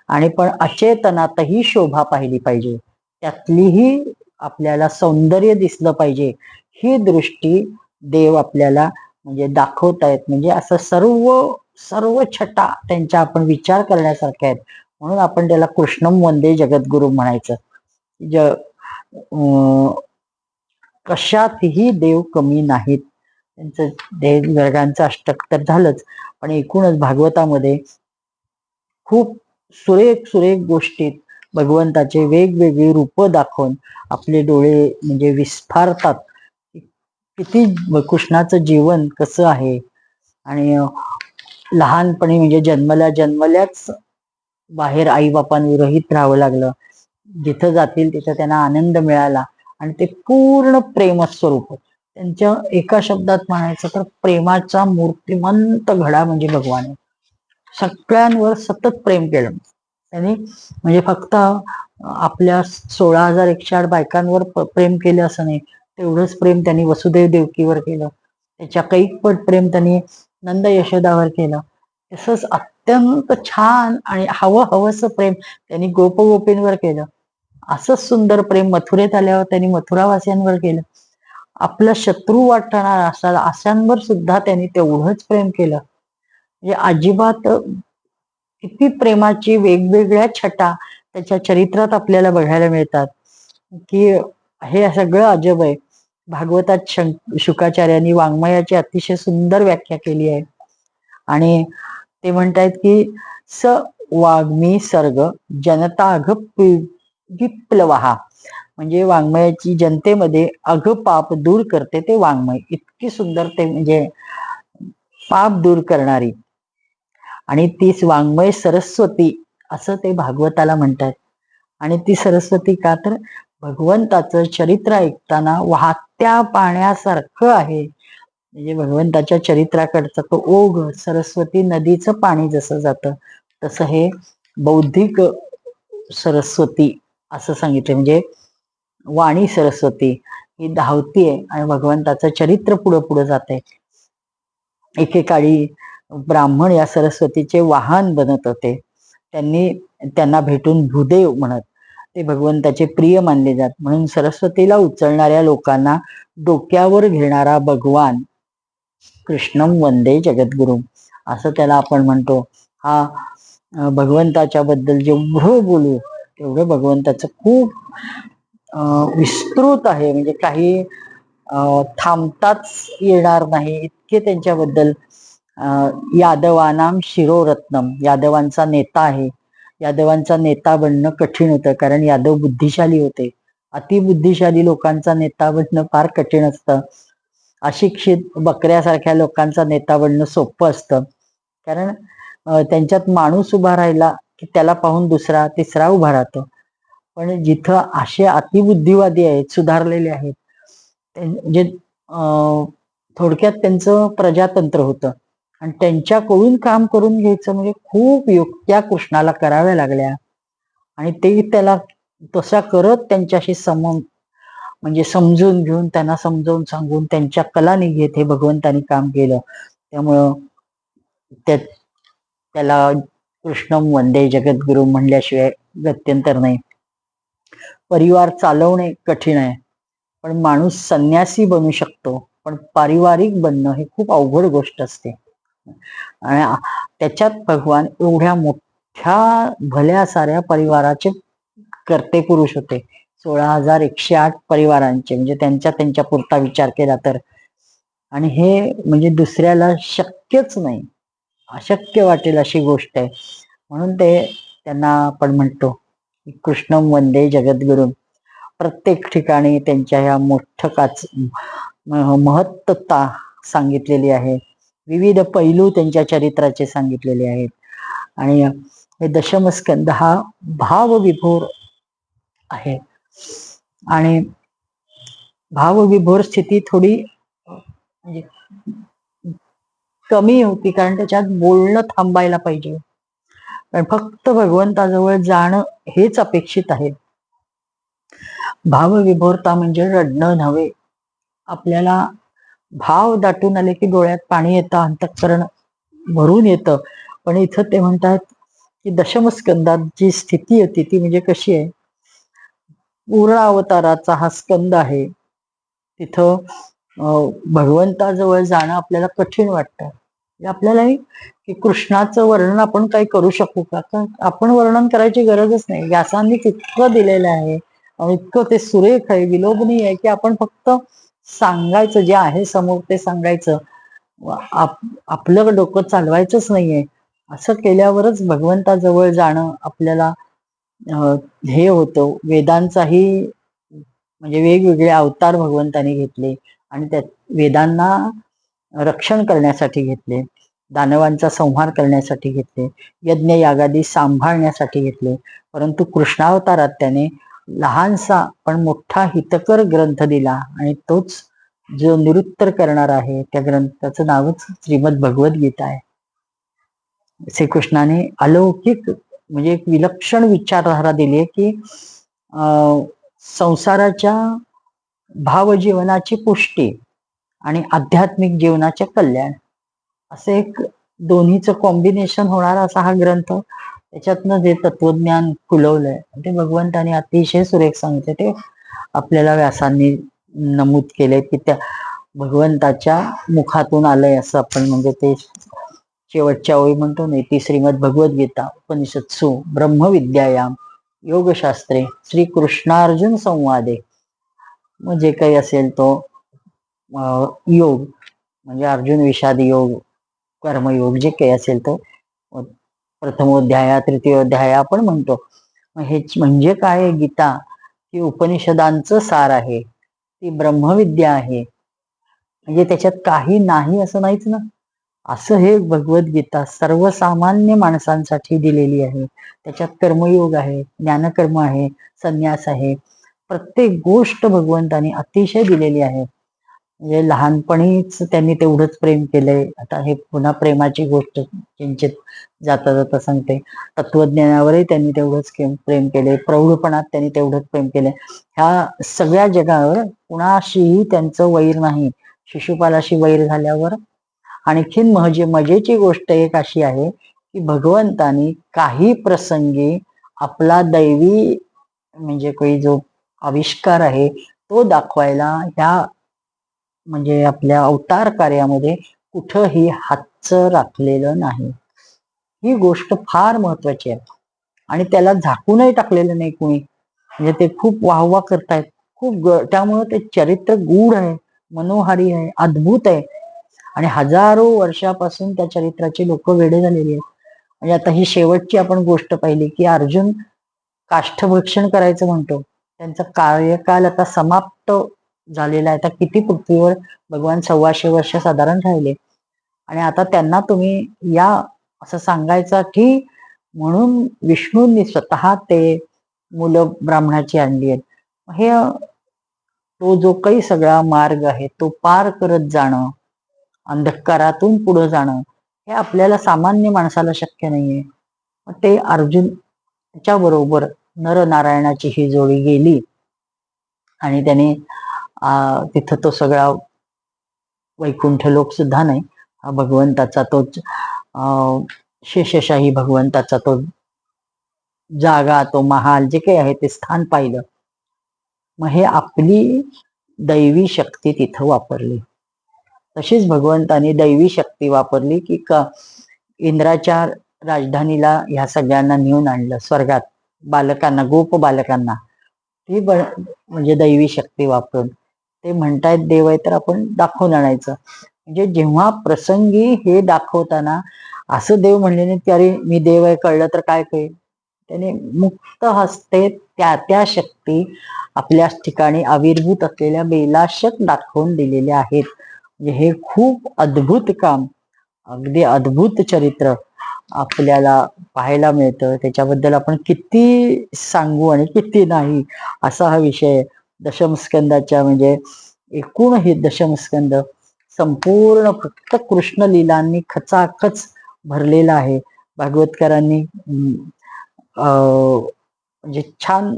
आणि पण अचेतनातही शोभा पाहिली पाहिजे, त्यातलीही आपल्याला सौंदर्य दिसलं पाहिजे. ही दृष्टी देव आपल्याला म्हणजे दाखवतायत. म्हणजे असं सर्व सर्व छटा त्यांच्या आपण विचार करण्यासारख्या आहेत. म्हणून आपण त्याला कृष्णम वंदे जगद्गुरु म्हणायचं. कशातही देव कमी नाहीत. त्यांचं देव वर्गांचं अष्टक तर झालंच, पण एकूणच भागवतामध्ये खूप सुरेख सुरेख गोष्टीत भगवंताचे वेगवेगळी रूप दाखवून आपले डोळे म्हणजे विस्फारतात. किती कृष्णाचं जीवन कसं आहे. आणि लहानपणी म्हणजे जन्मल्याच बाहेर आई बापांविरहित राहावं लागलं. जिथं जातील तिथं त्यांना आनंद मिळाला आणि ते पूर्ण प्रेमस्वरूप. त्यांच्या एका शब्दात म्हणायचं तर प्रेमाचा मूर्तिमंत घडा म्हणजे भगवान आहे. सगळ्यांवर सतत प्रेम केलं त्यांनी. म्हणजे फक्त आपल्या 16,108 बायकांवर प्रेम केलं असं नाही, तेवढंच प्रेम त्यांनी वसुदेव देवकीवर केलं. त्याच्या कैकपट प्रेम त्यांनी नंद यशोदावर केलं. तसंच अत्यंत छान आणि हवस प्रेम त्यांनी गोपगोपींवर केलं. असंच सुंदर प्रेम मथुरेत आल्यावर त्यांनी मथुरावासियांवर केलं. आपला शत्रू वाटणार अशांवर सुद्धा त्यांनी तेवढंच प्रेम केलं. म्हणजे अजिबात किती प्रेमाची वेगवेगळ्या छटा त्याच्या चरित्रात आपल्याला बघायला मिळतात की हे सगळं अजब आहे. भागवतात शुकाचार्यांनी वाङ्मयाची अतिशय सुंदर व्याख्या केली आहे. आणि ते म्हणतायत की स वाग्मी सर्ग जनताघ विप्लवहा, म्हणजे वाङ्मयाची जनतेमध्ये अघ पाप दूर करते ते वाङ्मय. इतकी सुंदर ते म्हणजे पाप दूर करणारी. आणि तीच वाङ्मय सरस्वती असं ते भागवताला म्हणतात. आणि ती सरस्वती का तर भगवंताचं चरित्र ऐकताना वाहत्या पाण्यासारखं आहे. म्हणजे भगवंताच्या चरित्राकडचा तो ओघ सरस्वती नदीचं पाणी जसं जातं तसं हे बौद्धिक सरस्वती असं सांगितलं. म्हणजे वाणी सरस्वती ही धावतीये आणि भगवंताचं चरित्र पुढं पुढं जात आहे. एकेकाळी ब्राह्मण या सरस्वतीचे वाहन बनत होते. त्यांना भेटून भूदेव म्हणत. ते भगवंताचे प्रिय मानले जात. म्हणून सरस्वतीला उचलणाऱ्या लोकांना डोक्यावर घेणारा भगवान कृष्णम वंदे जगद्गुरु असं त्याला आपण म्हणतो. हा भगवंताच्या बद्दल जेवढं बोलू तेवढं भगवंताचं खूप विस्तृत आहे. म्हणजे काही थांबताच येणार नाही इतके त्यांच्याबद्दल. यादवानाम शिरोरत्नम, यादवांचा नेता आहे. यादवांचा नेता बनणं कठीण होतं कारण यादव बुद्धिशाली होते. अतिबुद्धिशाली लोकांचा नेता बनणं फार कठीण असतं. अशिक्षित बकऱ्यासारख्या लोकांचा नेता बनणं सोपं असतं. कारण त्यांच्यात माणूस उभा राहिला की त्याला पाहून दुसरा तिसरा उभा राहतो. पण जिथं असे अतिबुद्धिवादी आहेत, सुधारलेले आहेत, म्हणजे थोडक्यात त्यांचं प्रजातंत्र होतं आणि त्यांच्याकडून काम करून घ्यायचं म्हणजे खूप युक्त्या कृष्णाला कराव्या लागल्या. आणि ते त्याला तशा करत त्यांच्याशी म्हणजे समजून घेऊन त्यांना समजावून सांगून त्यांच्या कलाने घेत हे भगवंतानी काम केलं. त्यामुळं त्याला कृष्णम वंदे जगद्गुरु म्हणल्याशिवाय गत्यंतर नाही. परिवार चालवणे कठीण आहे, पण माणूस संन्यासी बनू शकतो. पण पारिवारिक बनणं हे खूप अवघड गोष्ट असते. आणि त्याच्यात भगवान एवढ्या मोठ्या भल्या साऱ्या परिवाराचे कर्ते पुरुष होते. 16,108 परिवारांचे, म्हणजे त्यांच्या पुरता विचार केला तर. आणि हे म्हणजे दुसऱ्याला शक्यच नाही, अशक्य वाटेल अशी गोष्ट आहे. म्हणून त्यांना आपण म्हणतो कृष्णम वंदे जगद्गुरु. प्रत्येक ठिकाणी त्यांच्या ह्या मोठकाच महत्ता सांगितलेली आहे. विविध पैलू त्यांच्या चरित्राचे सांगितलेले आहेत. आणि हे दशमस्कंद हा भावविभोर आहे. आणि भावविभोर स्थिती थोडी म्हणजे कमी होती, कारण त्याच्यात बोलणं थांबायला पाहिजे. पण फक्त भगवंताजवळ जाणं हेच अपेक्षित आहे. भावविभोरता म्हणजे रडणं नव्हे. आपल्याला भाव दाटून आले की डोळ्यात पाणी येतं, अंतःकरण भरून येतं. पण इथं ते म्हणतात की दशमस्कंदात जी स्थिती होती ती म्हणजे कशी आहे, पूर्ण अवताराचा हा स्कंद आहे. तिथं भगवंताजवळ जाणं आपल्याला कठीण वाटतं. आपल्यालाही की कृष्णाचं वर्णन आपण काही करू शकू का? आपण वर्णन करायची गरजच नाही. व्यासांनी इतकं दिलेलं आहे आणि इतकं ते सुरेख आहे, विलोभनीय आहे की आपण फक्त सांगायचं, जे आहे समोर ते सांगायचं. आपलं डोकं चालवायचंच नाहीये. असं केल्यावरच भगवंताजवळ जाणं आपल्याला हे होतं. वेदांचाही म्हणजे वेगवेगळे अवतार भगवंताने घेतले आणि त्या वेदांना रक्षण करण्यासाठी घेतले, दानवांचा संहार करण्यासाठी घेतले, यज्ञ यागादी सांभाळण्यासाठी घेतले. परंतु कृष्णावतारात त्याने लहानसा पण मोठा हितकर ग्रंथ दिला आणि तोच जो निरुत्तर करणार आहे, त्या ग्रंथाचं नावच श्रीमद भगवद्गीता आहे. श्रीकृष्णाने अलौकिक म्हणजे एक विलक्षण विचारधारा दिली आहे की संसाराच्या भावजीवनाची पुष्टी आणि आध्यात्मिक जीवनाचे कल्याण, असे एक दोन्हीचं कॉम्बिनेशन होणारा असा हा ग्रंथ. त्याच्यातनं जे तत्वज्ञान फुलवलंय ते भगवंताने अतिशय सुरेख सांगितले. ते आपल्याला व्यासांनी नमूद केले की त्या भगवंताच्या मुखातून आलंय असं आपण म्हणजे ते शेवटच्या ओळी म्हणतो नाही, ती श्रीमद भगवद्गीता उपनिषत्सु ब्रह्मविद्यायाम योगशास्त्रे श्रीकृष्णार्जुन संवादे. मग जे काही असेल तो योग म्हणजे अर्जुन विषाद योग, कर्मयोग, जे काही असेल तो प्रथमोध्याय तृतीयोध्याय आपण म्हणतो. हे म्हणजे काय? गीता ही उपनिषदांचं सार आहे, ती ब्रह्मविद्या आहे. म्हणजे त्याच्यात काही नाही असं नाहीच ना. असं हे भगवद्गीता सर्वसामान्य माणसांसाठी दिलेली आहे. त्याच्यात कर्मयोग आहे, ज्ञानकर्म आहे, संन्यास आहे. प्रत्येक गोष्ट भगवंतानी अतिशय दिलेली आहे. म्हणजे लहानपणीच त्यांनी तेवढंच प्रेम केलंय. आता हे पुन्हा प्रेमाची गोष्ट किंचित जाता जाता सांगते. तत्वज्ञानावरही त्यांनी तेवढंच प्रेम केले, प्रौढपणात त्यांनी तेवढंच प्रेम केले. ह्या सगळ्या जगावर कुणाशीही त्यांचं वैर नाही. शिशुपालाशी वैर झाल्यावर आणखीन मजेची गोष्ट एक अशी आहे की भगवंतानी काही प्रसंगी आपला दैवी म्हणजे काही जो आविष्कार आहे तो दाखवायला ह्या म्हणजे आपल्या अवतार कार्यामध्ये कुठंही हातचं राखलेलं नाही. ही गोष्ट फार महत्वाची आहे आणि त्याला झाकूनही टाकलेलं नाही कोणी. म्हणजे ते खूप वाहवा करतायत खूप, त्यामुळे ते चरित्र गूढ आहे, मनोहारी आहे, अद्भुत आहे आणि हजारो वर्षापासून त्या चरित्राचे लोक वेडे झालेले आहेत. म्हणजे आता ही शेवटची आपण गोष्ट पाहिली की अर्जुन काष्ठभक्षण करायचं म्हणतो. त्यांचा कार्यकाल आता समाप्त झालेला आहे. आता किती पृथ्वीवर भगवान 125 वर्ष साधारण राहिले आणि आता त्यांना तुम्ही या असं सांगायचं की म्हणून विष्णूंनी स्वतः ते मुलं ब्राह्मणाची आणली आहेत. हे तो जो काही सगळा मार्ग आहे तो पार करत जाणं, अंधकारातून पुढे जाणं, हे आपल्याला सामान्य माणसाला शक्य नाहीये. ते अर्जुन त्याच्या बरोबर नरनारायणाची ही जोडी गेली आणि त्याने तिथं तो सगळा वैकुंठ लोक सुद्धा नाही, भगवंताचा तोच शेषशाही भगवंताचा तो जागा, तो महाल, जे काही आहे ते स्थान पाहिलं. मग हे आपली दैवी शक्ती तिथं वापरली. तशीच भगवंतानी दैवी शक्ती वापरली की इंद्राच्या राजधानीला ह्या सगळ्यांना नेऊन आणलं स्वर्गात, बालकांना, गोप बालकांना. ती म्हणजे दैवी शक्ती वापरून ते म्हणतायत देव आहे तर आपण दाखवून आणायचं. म्हणजे जेव्हा प्रसंगी हे दाखवताना असं देव म्हणले नाही की अरे मी देव आहे कळलं तर काय कळेल. त्याने मुक्त हस्ते त्या शक्ती आपल्या ठिकाणी आविर्भूत असलेल्या बेलाशक दाखवून दिलेल्या आहेत. म्हणजे हे खूप अद्भुत काम, अगदी अद्भुत चरित्र आपल्याला पाहायला मिळतं. त्याच्याबद्दल आपण किती सांगू आणि किती नाही असा हा विषय. दशमस्कंदाच्या म्हणजे एकूण हे दशमस्कंद संपूर्ण फक्त कृष्ण लीलांनी खचाखच भरलेला आहे. भागवतकरांनी म्हणजे छान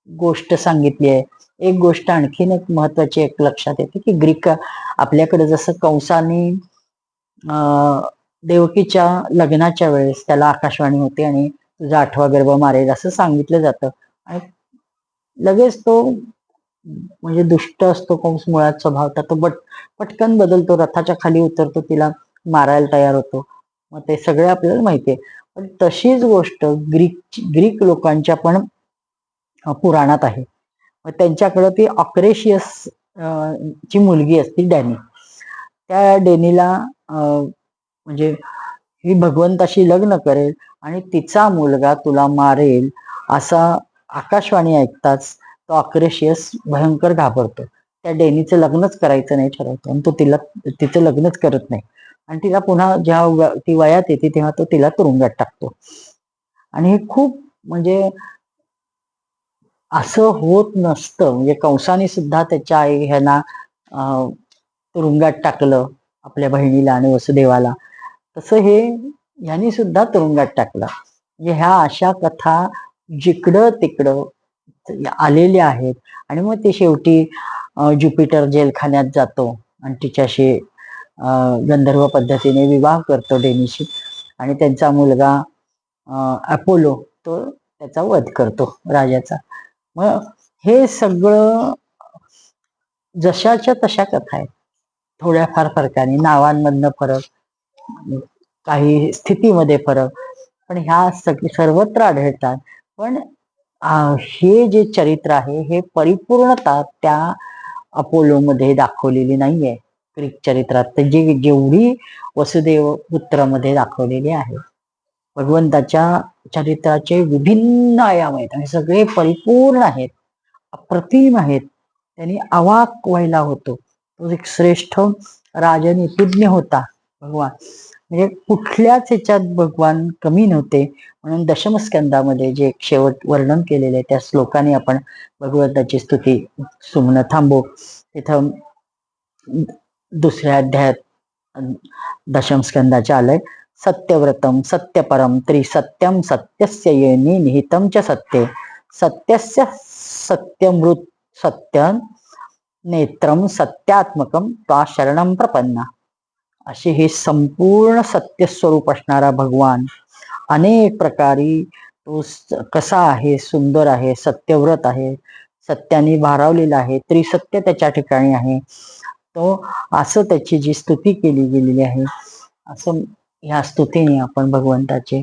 गोष्ट सांगितली आहे. एक गोष्ट आणखीन एक महत्वाची एक लक्षात येते की ग्रीक आपल्याकडे जसं कंसाने देवकीच्या लग्नाच्या वेळेस त्याला आकाशवाणी होते आणि तुझा 8वा गर्भ मारेल असं सांगितलं जातं आणि लगेच तो म्हणजे दुष्ट असतो कंस मुळात स्वभावता तो पटकन बदलतो, रथाच्या खाली उतरतो, तिला मारायला तयार होतो. मग ते सगळे आपल्याला माहितीये. पण तशीच गोष्ट ग्रीक लोकांच्या पण पुराणात आहे. मग त्यांच्याकडे ती ऑक्रेशियस ची मुलगी असती डॅनी. त्या डेनीला म्हणजे ही भगवंताशी लग्न करेल आणि तिचा मुलगा तुला मारेल असा आकाशवाणी ऐकताच तो ऑक्रेशियस भयंकर घाबरतो. त्या डेनीचं लग्नच करायचं नाही ठरवतो आणि तो तिचं लग्नच करत नाही आणि तिला पुन्हा जेव्हा ती वयात येते तेव्हा तो तिला तुरुंगात टाकतो. आणि हे खूप म्हणजे असं होत नसतं. म्हणजे कंसाने सुद्धा त्याच्या आई ह्यांना तुरुंगात टाकलं, आपल्या बहिणीला आणि वसुदेवाला. तसं हे ह्यांनी सुद्धा तुरुंगात टाकलं. म्हणजे ह्या अशा कथा जिकडं तिकडं आलेल्या आहेत आणि मग ते शेवटी ज्युपिटर जेलखान्यात जातो आणि तिच्याशी गंधर्व पद्धतीने विवाह करतो डेनीशी आणि त्यांचा मुलगा अपोलो तो त्याचा वध करतो राजाचा. मग हे सगळं जशाच्या तशा कथा आहेत. थोड्याफार फरकाने, नावांमधनं फरक, काही स्थितीमध्ये फरक, पण ह्या सर्वत्र आढळतात. पण हे जे चरित्र आहे हे परिपूर्णता त्या अपोलोमध्ये दाखवलेली नाहीये. ग्रीक चरित्रात जेवढी वसुदेव पुत्रामध्ये दाखवलेली आहे. भगवंताच्या चरित्राचे विभिन्न आयाम आहेत आणि सगळे परिपूर्ण आहेत, अप्रतिम आहेत. त्यांनी अवाक व्हायला होतो. तो एक श्रेष्ठ राजनीतिज्ञ होता भगवान. म्हणजे कुठल्याच ह्याच्यात भगवान कमी नव्हते. म्हणून दशमस्कंदामध्ये जे शेवट वर्णन केलेले त्या श्लोकाने आपण भगवंताची स्तुती सुमन थांबू. तिथं दुसऱ्या अध्यायात दशमस्कंदाचे आलंय सत्यव्रतम सत्यपरम त्रिसत्यम सत्यस्य येनी निहितम च सत्ये सत्यस्य सत्यमृत सत्य नेत्रम सत्यात्मकम त्वा शरणम प्रपन्ना. असे हे संपूर्ण सत्य स्वरूप असणारा भगवान अनेक प्रकारी तो कसा आहे, सुंदर आहे, सत्यव्रत आहे, सत्याने भारावलेला आहे, त्रिसत्य त्याच्या ठिकाणी आहे. तो असं त्याची जी स्तुती केली गेलेली आहे, असं ह्या स्तुतीने आपण भगवंताचे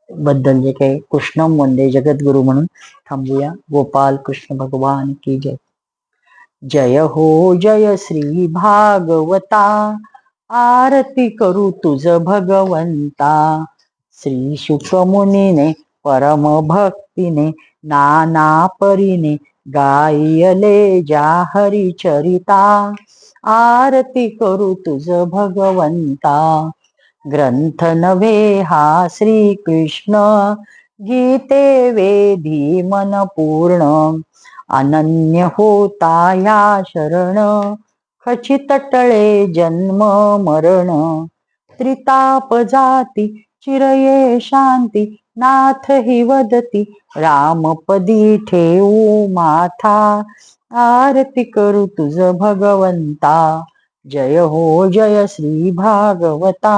बद्दल जे काही कृष्णम वंदे जगद्गुरु म्हणून थांबूया. गोपाल कृष्ण भगवान की जय. जय हो जय श्री भागवता आरती करू तुझ भगवंता. श्री शुक मुनीने परम भक्तीने नाना परीने गायले ज्या हरिचरिता. आरती करू तुझ भगवंता. ग्रंथ नव्हे हा श्री कृष्ण गीते वेदी मन पूर्ण. अनन्य होता या शरण खचित टळे जन्म मरण. त्रिताप जाती चिरये शांती नाथ हि वदती रामपदी ठेवू माथा. आरती करू तुझ भगवंता. जय हो जय श्री भागवता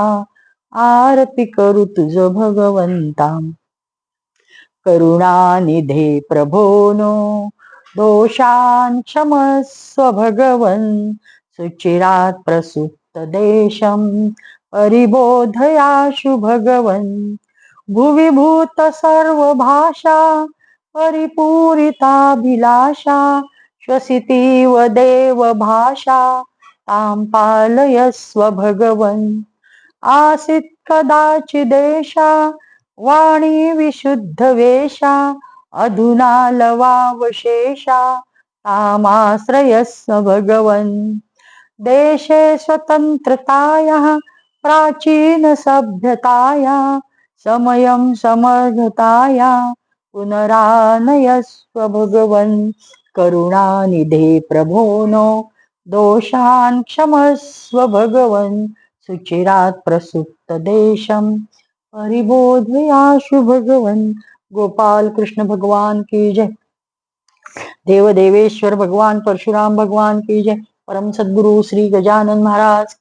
आरती करू तुझ भगवंता. करुणानिधे प्रभोनो दोषान् क्षमस्व भगवन्. सुचिरात् प्रसुप्त देशं परिबोधयाशु भगवन्. भुवि भूत सर्वभाषा परिपूरिताभिलाषा. श्वसितीव देव भाषा तां पालयस्व भगवन्. आसीत् कदाचिदेषा वाणी विशुद्ध वेशा. अधुना लवावशेषा तामाश्रयस्व भगवन्. देशे स्वतन्त्रतायाः प्राचीन सभ्यतायाः समयं समर्थतायाः पुनरानयस्व भगवन्. करुणानिधे प्रभो नो दोषान् क्षमस्व भगवन् सुचिरात् प्रसुप्त देशम परिबोधयाशु भगवन् गोपाल कृष्ण भगवान की जय। देव देवेश्वर भगवान परशुराम भगवान की जय। परम सद्गुरु श्री गजानन महाराज